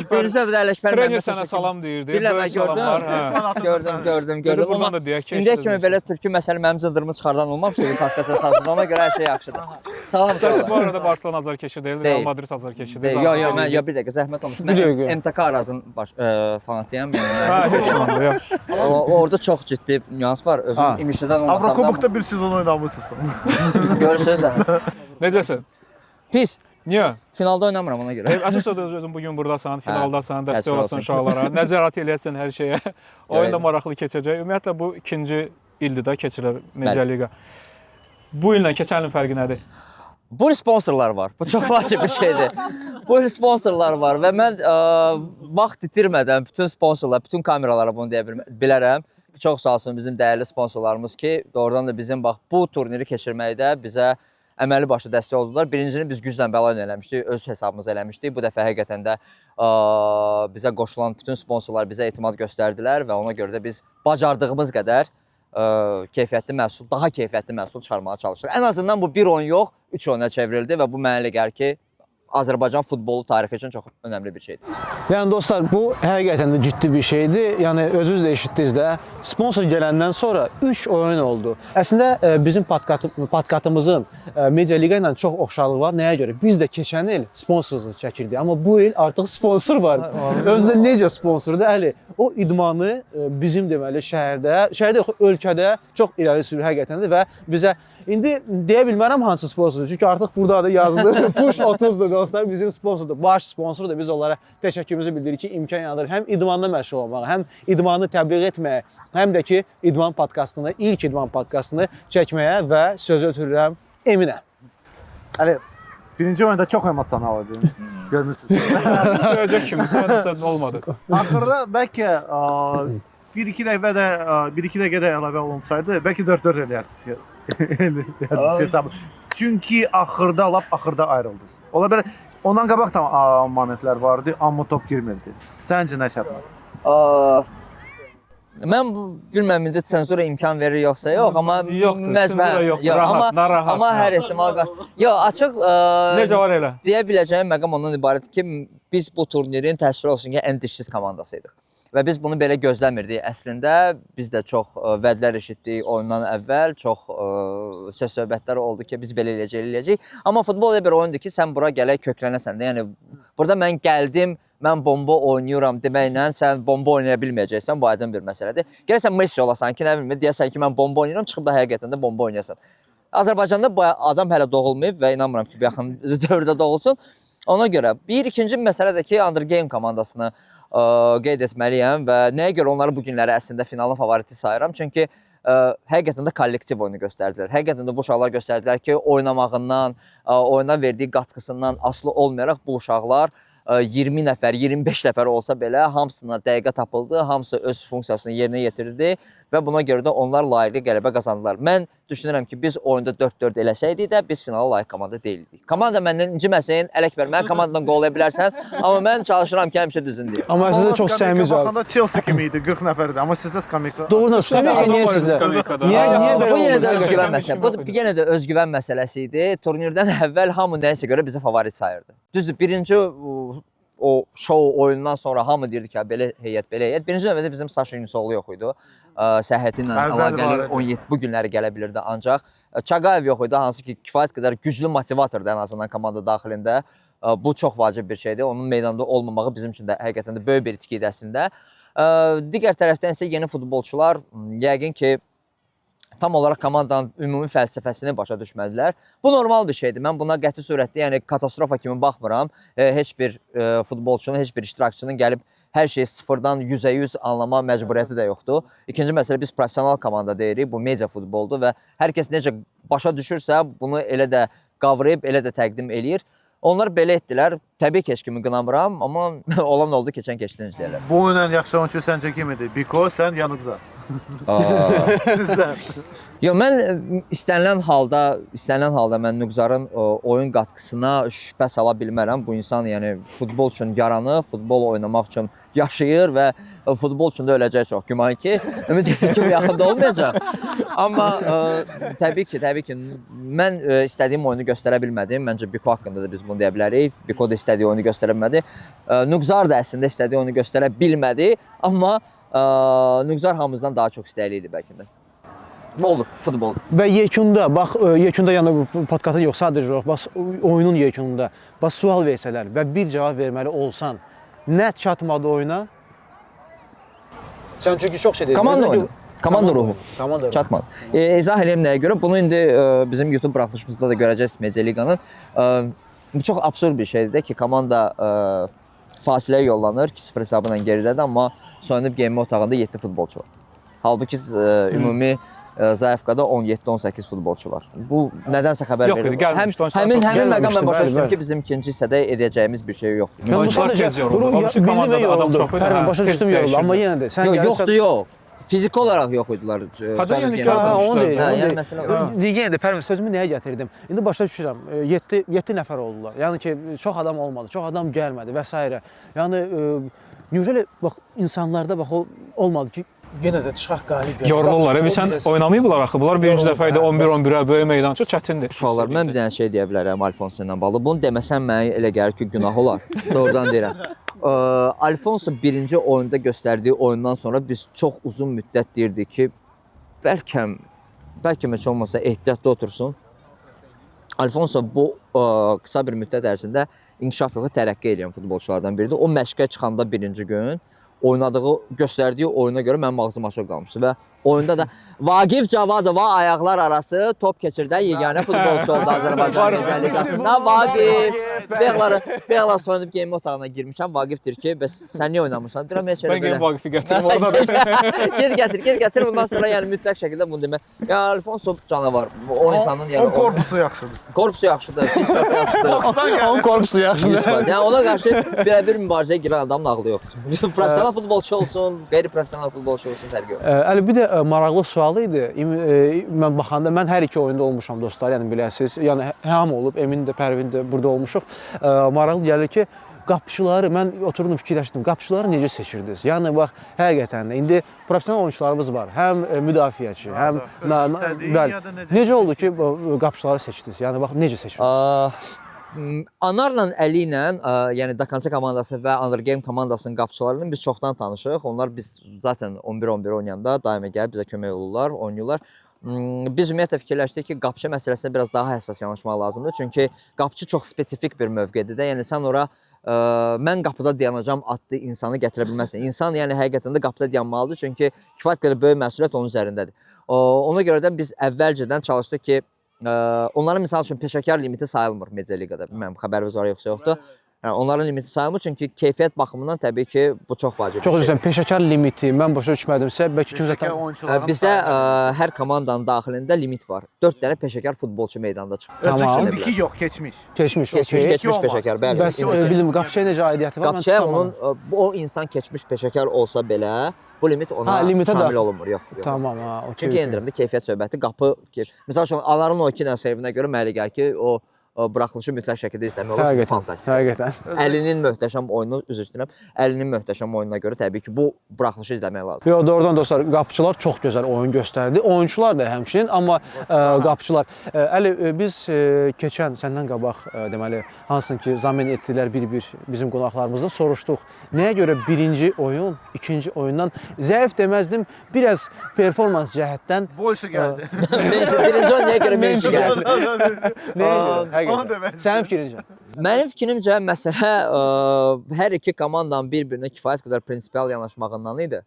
B: Birinci növbədə Ələkbər
A: trener sənə salam deyirdi.
B: Bir dəfə
A: Böyük salamlar, hə.
B: gördüm.
A: Buradan
B: Amma
A: da deyək ki,
B: indiyə kimi belə türkü məsələ mənim cındırımı çıxardan olmamışdı podkast əsasında. Ona görə hər şey yaxşıdır. Salam
A: Səsi bu
B: salam.
A: arada Barcelona azarkeşi deyil,
B: Deyil.
A: Real Madrid azarkeşidir.
B: Yox, mən bir dəqiqə zəhmət olmasın.
C: Bir dəqiqə.
B: Mən MTK Arazın fanatıyam.
A: Hə, heç olmadı, yaxşı.
B: Orada çox ciddi nüans var. Özüm imişlidən olmasam da.
I: Avrokubokda bir sezon oynamısınız.
B: Görürsünüz.
A: Necəsən?
B: Pis.
A: Niyə?
B: Finalda oynamıram ona görə.
A: Əsas odur özün bugün burdasan, finaldasan, dəstək
B: təəssüf
A: olasan
B: olsun.
A: uşaqlara, nəzarət eləyəsən hər şeyə. Oyun da maraqlı keçəcək. Ümumiyyətlə bu ikinci ildir də keçilir Media Liqa. Bu illə keçən ilin fərqi nədir?
B: Bu il sponsorlar var. Bu çox vacib bir şeydir. Bu il sponsorlar var və mən vaxt itirmədən bütün sponsorlar, bütün kameralara bunu deyə bilərəm. Çox sağ olsun bizim dəyərli sponsorlarımız ki, doğrudan da bizim bax bu turniri keçirməkdə bizə əməli başlı dəstək oldular. Birincini biz güclə bəlan eləmişdik, öz hesabımıza eləmişdik. Bu dəfə həqiqətən də bizə qoşulan bütün sponsorlar bizə etimad göstərdilər və ona görə də biz bacardığımız qədər keyfiyyətli məhsul, daha keyfiyyətli məhsul çıxarmağa çalışdıq. Ən azından bu bir oyun yox, 3 oyuna çevrildi və bu mənə elə gəlir ki, Azərbaycan futbolu tarixi üçün çox önəmli bir şeydir.
C: Yəni dostlar, bu həqiqətən də ciddi bir şeydir. Yəni özünüz də eşitdiniz də. Sponsor gələndən sonra 3 oyun oldu. Əslində bizim podkastımızın Media Liqa ilə çox oxşarlığı var. Nəyə görə? Biz də keçən il sponsorsuz çəkirdik, amma bu il artıq sponsor var. Özdə necə sponsordur? Əli, o idmanı bizim deməli şəhərdə yox, ölkədə çox irəli sürür həqiqətən də və bizə indi deyə bilmərəm hansı sponsordur. Çünki artıq burada da yazılır. Push 30-dur dostlar, bizim sponsordur. Baş sponsordur. Biz onlara təşəkkürümüzü bildiririk ki, imkan yaradır həm idmanla məşğul olmağa, həm idmanı təbliğ etməyə, həm də ki, idman podkastını, ilk idman podkastını çəkməyə və sözü ötürürəm Eminə.
I: Əli, birinci oyunda çox emosional idi. Görmürsünüz.
A: Görəcək kimi, sən olmadı.
I: Axırda bəlkə 1-2 dəqiqə də əlavə olunsaydı, bəlkə 4-4 eləyərsiniz. Hesabı. Çünki lap axırda ayrıldınız. Ola bilər ondan qabaq da momentlər vardı, amma top girmirdi. Səncə nə şərtlər?
B: Mən bilmirəm indi senzura imkan verir yoxsa yox, amma
A: Yoxdur, senzura yoxdur, rahat, narahat.
B: Amma hər ehtimal var. Yox, açıq
A: Necə var elə?
B: deyə biləcəyim məqam ondan ibarətdir ki, biz bu turnirin təsvir olsun ki, ən dişsiz komandasıydıq. Və biz bunu belə gözləmirdik. Əslində biz də çox vədlər eşitdik oyundan əvvəl, çox söz-söhbətlər oldu ki, biz belə eləyəcəyik. Amma futbol elə bir oyundur ki, sən bura gələk köklənəsən də. Yəni burada mən gəldim, mən bomba oynayıram deməklə sən bomba oynaya bilməyəcəksən, bu aydın bir məsələdir. Gəlsən Messi olasan ki, nə bilmir, deyəsən ki, mən bomba oynayıram, çıxıb da həqiqətən də bomba oynayasan. Azərbaycanda bu adam hələ doğulmayıb və inanmıram ki, yaxın dövrdə doğulsun. Ona görə ikinci məsələ də ki, Under Game komandasını qeyd etməliyəm və nəyə görə onları bu günləri əslində finalın favoriti sayıram. Çünki həqiqətən də kollektiv oyunu göstərdilər. Həqiqətən də bu uşaqlar göstərdilər ki, oynamağından, oyuna verdiyi qatqısından asılı olmayaraq bu uşaqlar 20 nəfər, 25 nəfər olsa belə hamısına dəqiqə tapıldı, hamısı öz funksiyasını yerinə yetirdi və buna görə də onlar layiqli qələbə qazandılar. Mən düşünürəm ki, biz oyunda 4-4 eləsəydik də biz finala layiq komanda deyildik. Komanda məndən inciməsin, Ələkbər, mən komandadan qol ola bilərsən, amma mən çalışıram ki, həmişə düzün deyim.
C: Amma sizdə çox səmimi cavab.
I: Baxanda Chelsea kimi idi, 40 nəfərdir, amma sizdə skameyka.
C: Doğrudan skameyka niyə sizdə? Niyə belə
B: Bu yenə də
C: oldu?
B: özgüvən məsələsi. Bu yenə də özgüvən məsələsi idi. Turnirdən əvvəl hamı nəyisə görə bizi favorit sayırdı. Düzdür, birinci o şou oyundan sonra hamı deyirdi ki, belə heyət, belə heyət. Birinci növbədə bizim Saşa Yunusoglu yox idi. Səhhəti ilə əlaqəli 17 bu günləri gələ bilirdi ancaq. Çaqayev yox idi, hansı ki, kifayət qədər güclü motivatordur ən azından komanda daxilində. Bu çox vacib bir şeydir. Onun meydanda olmamağı bizim üçün də həqiqətən də böyük bir itki idi əslində. Digər tərəfdən isə yeni futbolçular yəqin ki, tam olaraq komandanın ümumi fəlsəfəsini başa düşmədilər. Bu normal bir şeydir. Mən buna qəti surətdə, yəni katastrofa kimi baxmıram. Heç bir futbolçunun, heç bir iştirakçının gəlib hər şeyi sıfırdan 100% anlama məcburiyyəti də yoxdur. İkinci məsələ, biz professional komanda deyirik, bu media futboldur və hər kəs necə başa düşürsə, bunu elə də qavrayıb, elə də təqdim eləyir. Onlar belə etdilər. Təbii ki, heç kimi qınamıram, amma olan oldu, keçən keçdiniz deyirlər.
I: Bu oyunun yaxşı oyunçu səncə kim idi? Biko, sən, Yanıqza. Sizdən.
B: Yo, mən istənilən halda mən Nüqzarın oyun qatqısına şübhə sala bilmərəm. Bu insan yəni futbol üçün yaranıb, futbol oynamaq üçün yaşayır və futbol üçün də öləcək çox güman ki, ümid edirəm ki, yaxında olmayacaq. Amma təbii ki, mən istədiyim oyunu göstərə bilmədim. Məncə Biko haqqında da biz bunu deyə bilərik. Biko da istədiyi oyunu göstərə bilmədi. Nüqzar da əslində istədiyi oyunu göstərə bilmədi, amma Nüqzar hamımızdan daha çox istəkli idi bəlkə də. Olur, futbol.
C: Və yekunda, bax, yekunda yəni podkastın yox, sadəcə olaraq, bax, oyunun yekununda, bax, sual versələr və bir cavab verməli olsan, nə çatmadı oyuna? Sən çünki çox şey dedin.
B: Komanda oyunu. Komanda ruhu.
C: Komanda
B: çatmadı. İzah eləyim nəyə görə? Bunu indi bizim YouTube buraxılışımızda da görəcəksiniz Media Liqanın. Bu çox absurd bir şeydir ki, komanda fasiləyə yollanır, 2-0 hesabı ilə geridədir, amma soyunub geyinmə otağında 7 futbolçu var. Halbuki ümumi Zayevkada 17-18 futbolçu var. Bu nədənsə xəbər verir. Həmin məqam mən başa düşdüm ki, bizim ikinci hissədə edəcəyimiz bir şey yoxdur.
C: Mən bu sadəcə milli yoruldu. Pərin, başa düşdüm yoruldu, amma yenə də sən
B: yoxdur, yox. Fiziki olaraq yox idilər.
A: Hacı yəni görmüşlər.
C: Yenə də Pərin, sözümü nəyə gətirdim? İndi başa düşürəm. 7 nəfər oldular. Yəni ki, çox adam olmadı, çox adam gəlmədi və s. Yəni necə bax insanlarda bax o olmadı ki, yenə də çıxaq qalib.
A: Yorulurlar. Sən oynamayıblar axı. Bunlar birinci dəfə idi 11-11-ə böyük meydança çətindir.
B: Uşaqlar, mən bir dənə şey deyə bilərəm Alfonso ilə bağlı. Bunu deməsəm mənə elə gəlir ki, günah olar. Doğrudan deyirəm. Alfonso birinci oyunda göstərdiyi oyundan sonra biz çox uzun müddət deyirdik ki, bəlkə heç olmasa ehtiyatda otursun. Alfonso bu qısa bir müddət ərzində inkişaflığı tərəqqi edən futbolçulardan biridir. O məşqə çıxanda birinci gün göstərdiyi oyuna görə mənim ağzım açıq qalmışdı və oyunda da Vaqif Cavadova ayaqlar arası top keçirdən yeganə futbolçu oldu Azərbaycan Media Liqasında. Vaqif Beyğlar soyunub geyinmə otağına girmişəm. Vaqif deyir ki, bəs sən niyə oynamırsan? Deyirəm, heç elə belə.
A: Mən gəlin Vaqifi gətirim orada.
B: Get gətir. Bundan sonra yəni mütləq şəkildə bunu demək. Ya Alfonso canavar. O insanın yəni
I: korpusu yaxşıdır.
B: Korpusu yaxşıdır, fiskası yaxşıdır.
C: Onun korpusu yaxşıdır.
B: Yəni ona qarşı birə-bir mübarizəyə girən adamın ağlı yoxdur. Professional futbolçu olsun, qeyri-professional futbolçu olsun fərqi yoxdur.
C: Əli, bir də maraqlı sual idi. Mən baxanda, mən hər iki oyunda olmuşam dostlar, yəni biləsiniz. Yəni hamı olub, Emin də, Pərvin də burada olmuşuq. Maraqlı gəlir ki, qapıçıları, mən oturdum fikirləşdim, qapıçıları necə seçirdiniz? Yəni bax, həqiqətən də indi professional oyunçularımız var. Həm müdafiəçi, həm necə oldu ki, qapıçıları seçdiniz? Yəni bax, necə seçirdiniz?
B: Anarla Əli ilə, yəni Dakança komandası və Undergame komandasının qapıçılarının biz çoxdan tanışıq. Onlar biz zaten 11-11 oynayanda daimə gəlib bizə kömək olurlar, oynayırlar. Biz ümumiyyətlə fikirləşdik ki, qapıçı məsələsinə biraz daha həssas yanaşmaq lazımdır. Çünki qapıçı çox spesifik bir mövqedir də. Yəni sən ora mən qapıda dayanacam adlı insanı gətirə bilməzsən. İnsan yəni həqiqətən də qapıda dayanmalıdır. Çünki kifayət qədər böyük məsuliyyət onun üzərindədir. Ona görə də biz əvvəlcədən çalışdıq ki, onların misal üçün peşəkar limiti sayılmır Media Liqada. Bilmirəm, xəbəriniz var yoxsa yoxdur. Yəni onların limiti sayılmır çünki keyfiyyət baxımından təbii ki bu çox vacib.
C: Çox üzrə peşəkar limiti mən başa düşmədimsə, bəlkə kimsə
B: Bizdə hər komandanın daxilində limit var. 4 dənə peşəkar futbolçu meydanda çıxır.
C: Tamam.
I: İndiki yox, keçmiş.
C: keçmiş.
B: Keçmiş
I: olmaz.
B: peşəkar, bəli.
C: Bəs bildim qapçıya necə aidiyyəti var?
B: Qapçıya onun o insan keçmiş peşəkar olsa belə bu limit ona
C: limitə
B: şamil
C: daxil.
B: olunmur. Yox.
C: Tamam, ha, okey.
B: Çünki endirimdə keyfiyyət söhbəti qapı. Məsəl üçün Aların o 2 dənə sevinə görə mənə gəlir ki, o buraxılışı mütləq şəkildə izləmək olur. Çünki fantastik.
C: Həqiqətən.
B: Əlinin möhtəşəm oyunu, üzr istəyirəm. Əlinin möhtəşəm oyununa görə təbii ki, bu buraxılışı izləmək lazım.
C: Yox, doğrudan dostlar, qapıçılar çox gözəl oyun göstərdi. Oyunçular da həmçinin, amma qapıçılar. Əli, biz keçən səndən qabaq deməli hansın ki, zamin etdilər bir-bir bizim qonaqlarımızdan soruşduq. Nəyə görə birinci oyun, ikinci oyundan zəif deməzdim, biraz performans cəhətdən
I: Boysu gəldi.
B: Birinci oyun nəyə görə menşi gəldi?
I: Onu demək
C: Sənin fikrincə?
B: Mənim fikrimcə məsələ hər iki komandanın bir-birinə kifayət qədər prinsipial yanaşmağından idi.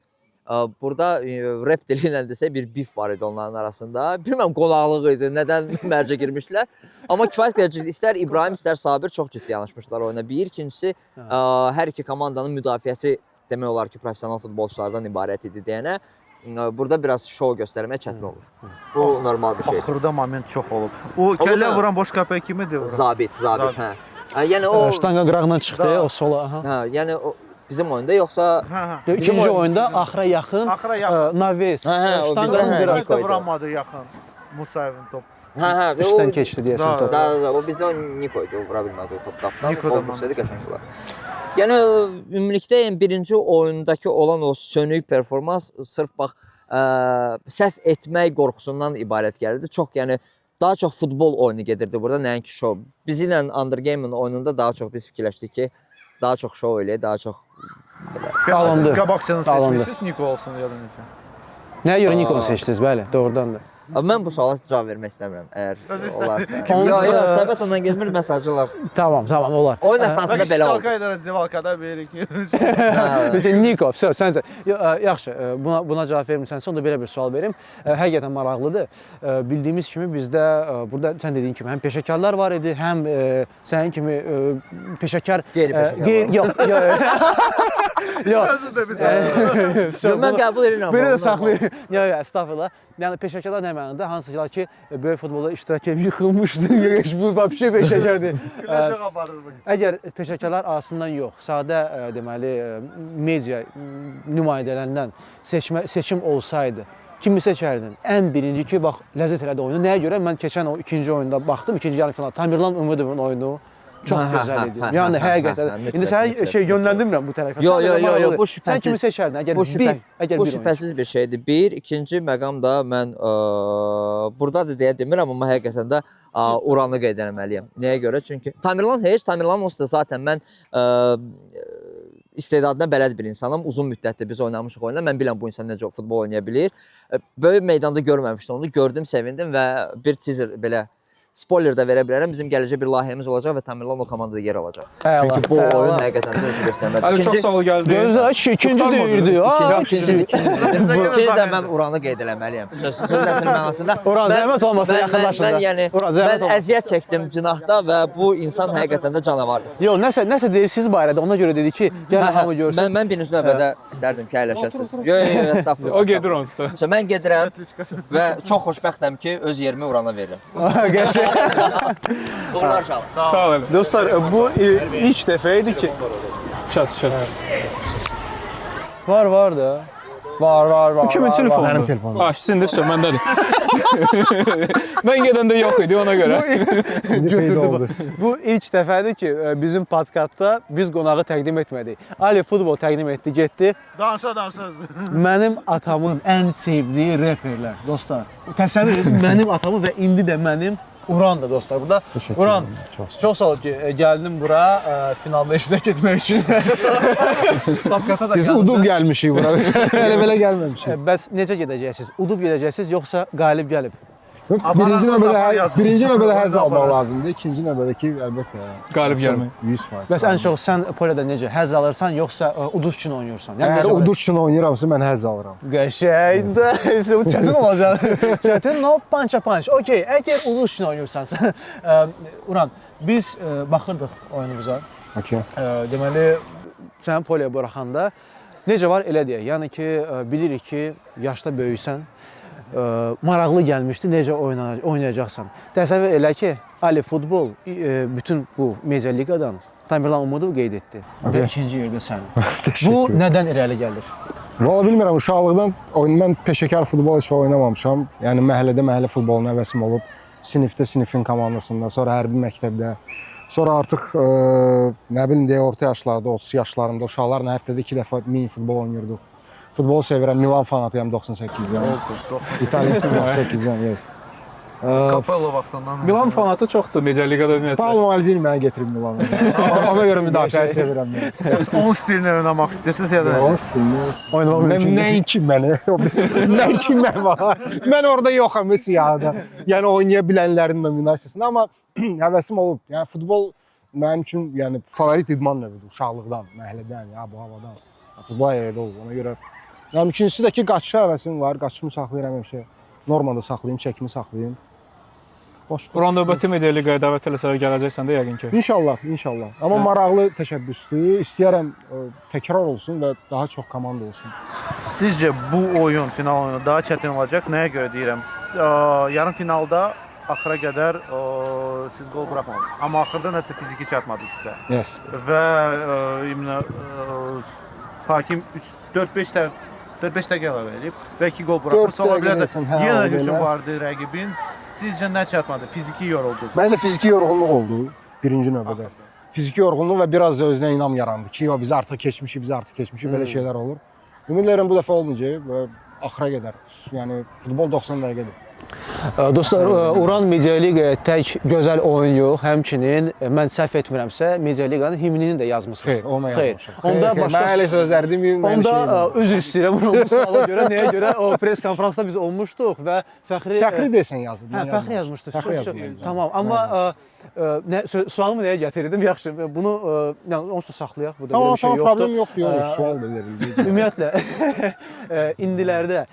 B: Burada rap dili ilə desə bir bif var idi onların arasında. Bilməm qonaqlıq idi, nədən mərcə girmişlər. Amma kifayət qədər ciddi, istər İbrahim, istər Sabir çox ciddi yanaşmışlar oyuna. Bir, ikincisi hər iki komandanın müdafiəsi demək olar ki, professional futbolçulardan ibarət idi deyənə. Burada biraz şou göstərmək çətin olur. Bu normal bir şeydir.
I: Axırda moment çox olub. O kəllə vuran boş qapıya kimidir?
B: Zabit, hə. Yəni o
C: Ştanga qırağından çıxdı o sola.
B: hə, yəni o bizim oyunda yoxsa
C: İkinci oyunda axıra yaxın Naves.
B: o
C: Ştanqanın
B: bizə
C: qırağı.
I: da vuramadı yaxın. Musayevin top.
B: hə,
C: Üstdən keçdi deyəsən top.
B: Da, o bizdə o Niko idi, o vura bilmədi o top qapıdan. Gol vursaydı qəşəng olar. Yəni ümumilikdə birinci oyundakı olan o sönük performans sırf bax səhv etmək qorxusundan ibarət gəlirdi. Çox yəni daha çox futbol oyunu gedirdi burada, nəinki şou. Bizi ilə Undergame'in oyununda daha çox biz fikirləşdik ki, daha çox şou eləyək, daha çox
C: Alındı.
I: Siz qabaqçını
C: Alındı.
I: seçmişsiniz, Niko olsun ya da necə?
C: Nəyə görə Nikonu seçdiniz? Bəli, doğrudandır.
B: Mən bu suala cavab vermək istəmirəm, əgər olarsa.
C: Onu-
B: Yox, söhbət ondan getmir, mesajlar.
C: Tamam, olar.
B: Oyun əsnasında belə oldu.
I: Stalka edərək zivalkada veririk.
C: Niko, səncə yaxşı, buna cavab vermirsənsə, onda belə bir sual verim. Həqiqətən maraqlıdır. Bildiyimiz kimi bizdə burada sən dediyin kimi həm peşəkarlar var idi, həm sənin kimi peşəkar
B: Qeyri-peşəkar
C: yox.
I: Sözü də bizə.
B: Mən qəbul edirəm.
C: Belə də saxlayın. Yox, estağfurullah. Yəni peşəkarlar nə mənada hansılar ki, böyük futbolda iştirak edib yıxılmışdı. Bu vəbşə peşəkardır.
I: Biləcək aparır bu.
C: Əgər peşəkarlar arasından yox, sadə deməli media nümayəndələrindən seçim olsaydı, kimi seçərdin? Ən birinci ki, bax, ləzzət elədi oyunu. Nəyə görə? Mən keçən o ikinci oyunda baxdım, ikinci yarı final. Tamirlan Umudovun oyunu çox gözəl idi. Yəni həqiqətən. İndi sənə yönləndirmirəm bu tərəfə.
B: Yox, bu şübhəsiz.
C: Sən kimi seçərdin? Əgər
B: Bu şübhəsiz bir şeydir. Bir, ikinci məqam da mən buradadır deyə demirəm, amma həqiqətən də Uranı qeyd etməliyəm. Nəyə görə? Çünki Tamirlan onsuz da zaten mən istedadına bələd bir insanım. Uzun müddətdir biz oynamışıq oyunda. Mən biləm bu insan necə futbol oynaya bilir. Böyük meydanda görməmişdim onu. Gördüm, sevindim və bir teaser belə spoiler da verə bilərəm. Bizim gələcək bir layihəmiz olacaq və Tamirlan o komandada yer alacaq. Çünki bu oyun həqiqətən də özü göstərməlidir.
A: Əli çox sağ ol gəldi.
C: Gözlə, ikinci deyirdi.
B: İkinci də mən Uranı qeyd eləməliyəm. Sözləsin mənasında.
C: Uran, zəhmət olmasa yaxınlaşın.
B: Mən əziyyət çəkdim cinahda və bu insan həqiqətən də canavardır.
C: Yox, nəsə deyirsiniz barədə. Ona görə dedi ki, gəl hamı görsün.
B: Mən birinci növbədə istərdim ki, əyləşəsiniz. Yox, estağfurullah.
A: O gedir onsuz da.
B: Mən gedirəm və çox xoşbəxtəm ki, öz yerimi Urana verirəm. Uğurlar şal.
A: Sağ ol.
C: Dostlar, bu ilk dəfə idi ki...
A: Çəs.
C: Var da. Var.
A: Bu kimin telefonu?
C: Mənim telefonum.
A: Sizindirsə, məndədir. Mən gedəndə yox idi ona görə.
C: Bu ilk dəfədir ki, bizim podkastda biz qonağı təqdim etmədik. Ali futbol təqdim etdi, getdi.
I: Danışa.
C: Mənim atamın ən sevdiyi reperlər, dostlar. Təsəvvür edin, mənim atamı və indi də mənim Uran da dostlar. Burada Uran, çox sağ ol ki, gəldin bura finalda iştirak etmək üçün. Podkasta da
K: biz udub gəlmişik bura. Elə-belə gəlməmişik.
C: Bəs necə gedəcəksiniz? Udub gedəcəksiniz, yoxsa qalib gəlib?
K: Birinci növbədə həzz almaq lazımdır. İkinci növbədəki əlbəttə
A: qalib gəlmək.
K: 100%.
C: Bəs ən çox sən poledə necə həzz alırsan, yoxsa uduş üçün oynayırsan?
K: Əgər uduş üçün oynayıramsa mən həzz alıram.
C: Qəşəngdir. Bu çətin olacaq. Çətin, no punch. Okey, əgər uduş üçün oynayırsansa, Uran, biz baxırdıq oyunumuza.
K: Okay.
C: Deməli, səni poliyə buraxanda necə var elə deyək. Yəni ki, bilirik ki, yaşda böyüksən, maraqlı gəlmişdi, necə oynayacaqsan. Təsəvvür elə ki, Ali futbol bütün bu Media Liqadan Tamirlan Umudov qeyd etdi və ikinci yerdə sən. Bu nədən irəli gəlir?
K: Valla bilmirəm, uşaqlıqdan mən peşəkar futbol heç oynamamışam. Yəni məhəllə futboluna həvəsim olub. Sinifdə, sinifin komandasında, sonra hərbi məktəbdə. Sonra artıq nə bilim deyə orta yaşlarda, 30 yaşlarımda uşaqlarla həftədə 2 dəfə mini futbol oynayırdıq. Futbol sevirəm, Milan fanatıyam 98-dən. İtalyan 98-dən, yes.
G: Kapello vaxtından.
A: Milan fanatı çoxdur Media Liqada ümumiyyətlə.
K: Paolo Maldini mənə gətirib Milana. Ona görə müdafiə sevirəm.
I: Onun stilinə oynamaq istəyirsiniz ya da?
K: Onun stilinə
C: oynamaq mümkün.
K: Nəinki məni. Nəinki mən var. Mən orada yoxam siyahıda. Yəni oynaya bilənlərin nominasiyasında, amma həvəsim olub. Yəni futbol mənim üçün yəni favorit idman növüdür uşaqlıqdan, məhəllədən, ya bu havadan. Futbol yerdə olub. Ona görə yəni ikincisi də ki, qaçışa həvəsim var. Qaçışımı saxlayıram həmişə. Normada saxlayım, çəkimi saxlayım.
A: Buran növbəti Media Liqaya dəvət eləsələr gələcəksən də yəqin ki.
K: İnşallah, inşallah. Amma maraqlı təşəbbüsdür. İstəyərəm təkrar olsun və daha çox komanda olsun.
H: Sizcə bu oyun, final oyunu daha çətin olacaq? Nəyə görə deyirəm? Yarım finalda axıra qədər siz qol buraxmadınız. Amma axırda nəsə fiziki çatmadı sizə.
K: Yes.
H: Və hakim 4-5 dəqiqə əlavə edib və 2 qol buraxırsa ola bilər də yenə gücün vardı rəqibin. Sizcə nə çatmadı? Fiziki yoruldunuz?
K: Məncə fiziki yorğunluq oldu birinci növbədə. Fiziki yorğunluq və biraz da özünə inam yarandı ki, biz artıq keçmişik, belə şeylər olur. Ümid edirəm bu dəfə olmayacaq və axıra qədər. Yəni futbol 90 dəqiqədir.
C: Dostlar, Uran Media Liqaya tək gözəl oyun yox, həmçinin mən səhv etmirəmsə, Media Liqanın himnini də yazmısınız.
K: Xeyr, olma yazmışam.
C: Onda başqa
K: mən elə sözlər deməyim.
C: Onda üzr istəyirəm bu suala görə. Nəyə görə? O press konfransda biz olmuşduq və Fəxri
K: desən yazıb.
C: Fəxri yazmışdı.
K: Fəxri yazıb.
C: Tamam, amma sualımı nəyə gətirirdim? Yaxşı, bunu onsuz saxlayaq. Burada belə bir şey yoxdur.
K: Tamam, problem yoxdur. Sual da verildi.
C: Ümumiyyətlə, indilərdə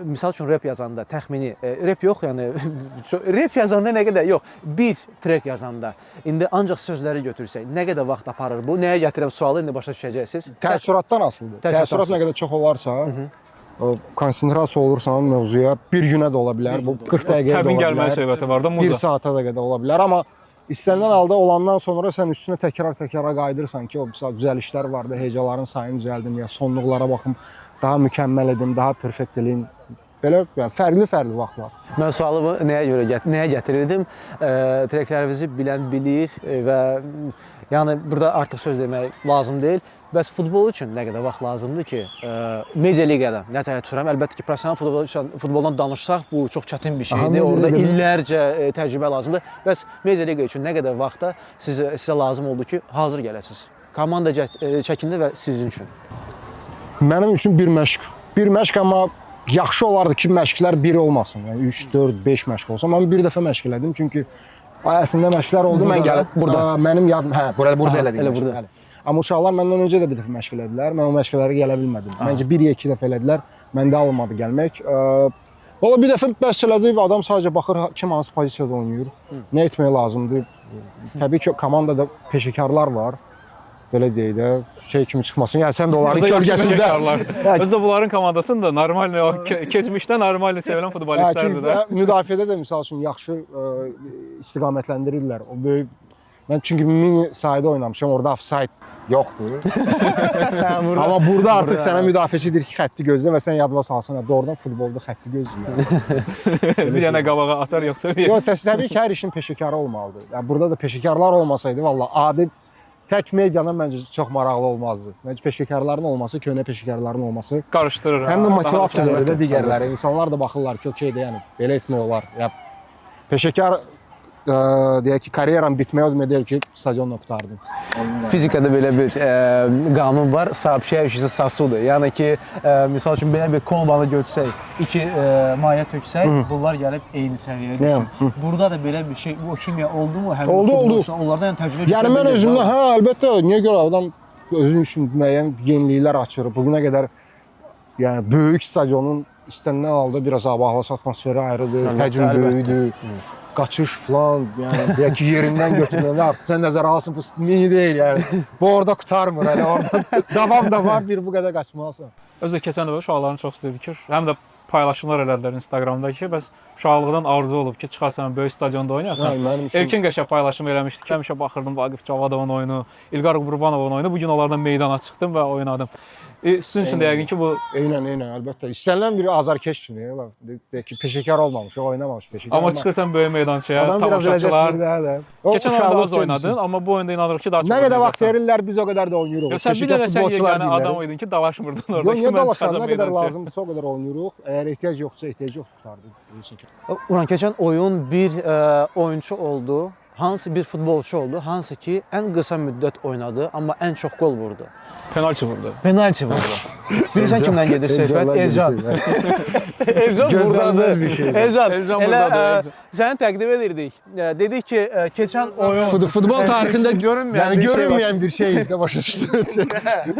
C: misal üçün rap yazanda təxmini, rap yox, yəni rap yazanda nə qədər yox, bir trek yazanda indi ancaq sözləri götürsək, nə qədər vaxt aparır bu? Nəyə gətirəm sualı indi başa düşəcəksiniz?
K: Təəssüratdan asılıdır. Təəssürat nə qədər çox olarsa, konsentrasiya olursan mövzuya bir günə də ola bilər, bu 40 dəqiqəyə də ola bilər.
A: Təbin gəlməyə söhbəti var da, muza.
K: 1 saata da qədər ola bilər, amma istənilən halda olandan sonra sən üstünə təkrar qayıdırsan ki, o düzəlişlər var da, hecaların sayını düzəldim, ya sonluqlara baxım, daha mükəmməl edim, daha perfekt eləyim. Belə fərqli vaxtlar.
C: Mən sualımı nəyə gətirirdim? Treklərimizi bilən bilir və yəni burada artıq söz demək lazım deyil. Bəs futbol üçün nə qədər vaxt lazımdır ki, Media Liqada nəzərdə tuturam. Əlbəttə ki, professional futboldan danışsaq bu çox çətin bir şeydir. Orada illərcə təcrübə lazımdır. Bəs Media Liqa üçün nə qədər vaxtda sizə lazım oldu ki, hazır gələsiniz? Komanda çəkində və sizin üçün?
K: Mənim üçün bir məşq. Bir məşq, amma yaxşı olardı ki, məşqlər biri olmasın. Yəni 3, 4, 5 məşq olsa. Mən bir dəfə məşq elədim, çünki əslində məşqlər oldu. Mən gəlib burada mənim yadım, burada elədim. Amma uşaqlar məndən öncə də bir dəfə məşq elədilər. Mən o məşqlərə gələ bilmədim. Məncə 1-2 dəfə elədilər. Məndə alınmadı gəlmək. Valla bir dəfə bəs elədi, adam sadəcə baxır kim hansı pozisiyada oynayır. Nə etmək lazımdır? Təbii ki, komandada peşəkarlar var. Belə deyək də, şey kimi çıxmasın. Yəni sən də onların kölgəsində.
A: Özdə bunların komandasında normal, keçmişdə normal sevilən futbolistlərdir də.
K: Müdafiədə də misal üçün yaxşı istiqamətləndirirlər. O böyük. Mən çünki mini sahədə oynamışam, orada offside yoxdur. Amma burada artıq sənə müdafiəçi deyir ki, xətti gözlə və sən yadıma salsan, doğrudan futbolda xətti gözləyir.
A: Bir dənə qabağa atar yoxsa?
K: Yox, təbii ki, hər işin peşəkarı olmalıdır. Yəni burada da peşəkarlar olmasaydı, valla adi tək medianın məncə çox maraqlı olmazdı. Məncə peşəkarların olması, köhnə peşəkarların olması
A: qarışdırır.
K: Həm də motivasiya verir də digərləri. İnsanlar da baxırlar ki, okeydir, yəni belə etmək olar. Ya peşəkar deyək ki, karyeram bitməyə o demək deyil ki, stadionla qurtardım.
C: Fizikada belə bir qanun var, сообщающийся сосуды. Yəni ki, misal üçün belə bir kolbanı götürsək, 2 maya töksək, bunlar gəlib eyni səviyyəyə düşür. Burada da belə bir şey, bu kimya oldu mu?
K: Oldu.
C: Onlardan təcrübə götürmək.
K: Yəni mən özümdən, əlbəttə, niyə görə adam özün üçün müəyyən yeniliklər açır. Bugünə qədər yəni böyük stadionun istənilən halda biraz hava atmosferi ayrıdır, həcm böyüdür. qaçış falan, yəni deyək ki, yerindən götürüləndə artıq sən nəzərə alsın, bu mini deyil yəni. Bu orada qurtarmır, hələ oradan davam da var, bir bu qədər qaçmalısan.
A: Özü də keçən dəfə uşaqların çox istədi ki, həm də paylaşımlar elədilər Instagramda ki, bəs uşaqlıqdan arzu olub ki, çıxasan böyük stadionda oynayasan. Erkin qəşə paylaşım eləmişdi ki, həmişə baxırdım Vaqif Cavadovun oyunu, İlqar Qurbanovun oyunu. Bu gün onlardan meydana çıxdım və oynadım. Sizin üçün də yəqin ki, bu...
K: Eynən, əlbəttə. İstənilən biri azarkeş üçün, deyək ki, peşəkar olmamış, oynamamış peşəkar.
A: Amma çıxırsan böyük meydançaya, tamaşaçılar... Keçən oyunda az oynadın, amma bu oyunda inanırıq ki, daha çox
K: nə qədər vaxt verirlər, biz o qədər də oynayırıq.
A: Sən bir dənə sən yeganə adam idin ki, dalaşmırdın orada.
K: Yox, niyə dalaşan, nə qədər lazımdırsa o qədər oynayırıq. Əgər ehtiyac yoxsa, ehtiyac yoxdur qutardı.
C: Uran, keçən oyun bir oyunçu oldu, hansı bir futbolçu oldu, hansı ki ən qısa müddət oynadı, amma ən çox gol vurdu.
A: Penalti vurdu.
C: Penalti vurdu. Bilirsən kimdən gedir söhbət? Elcan. Elcan buradadır. Elcan, elə səni təqdim edirdik. Dedik ki, keçən oyun...
K: Futbol tarixində
C: görünməyən
K: bir şey də başa düşdü.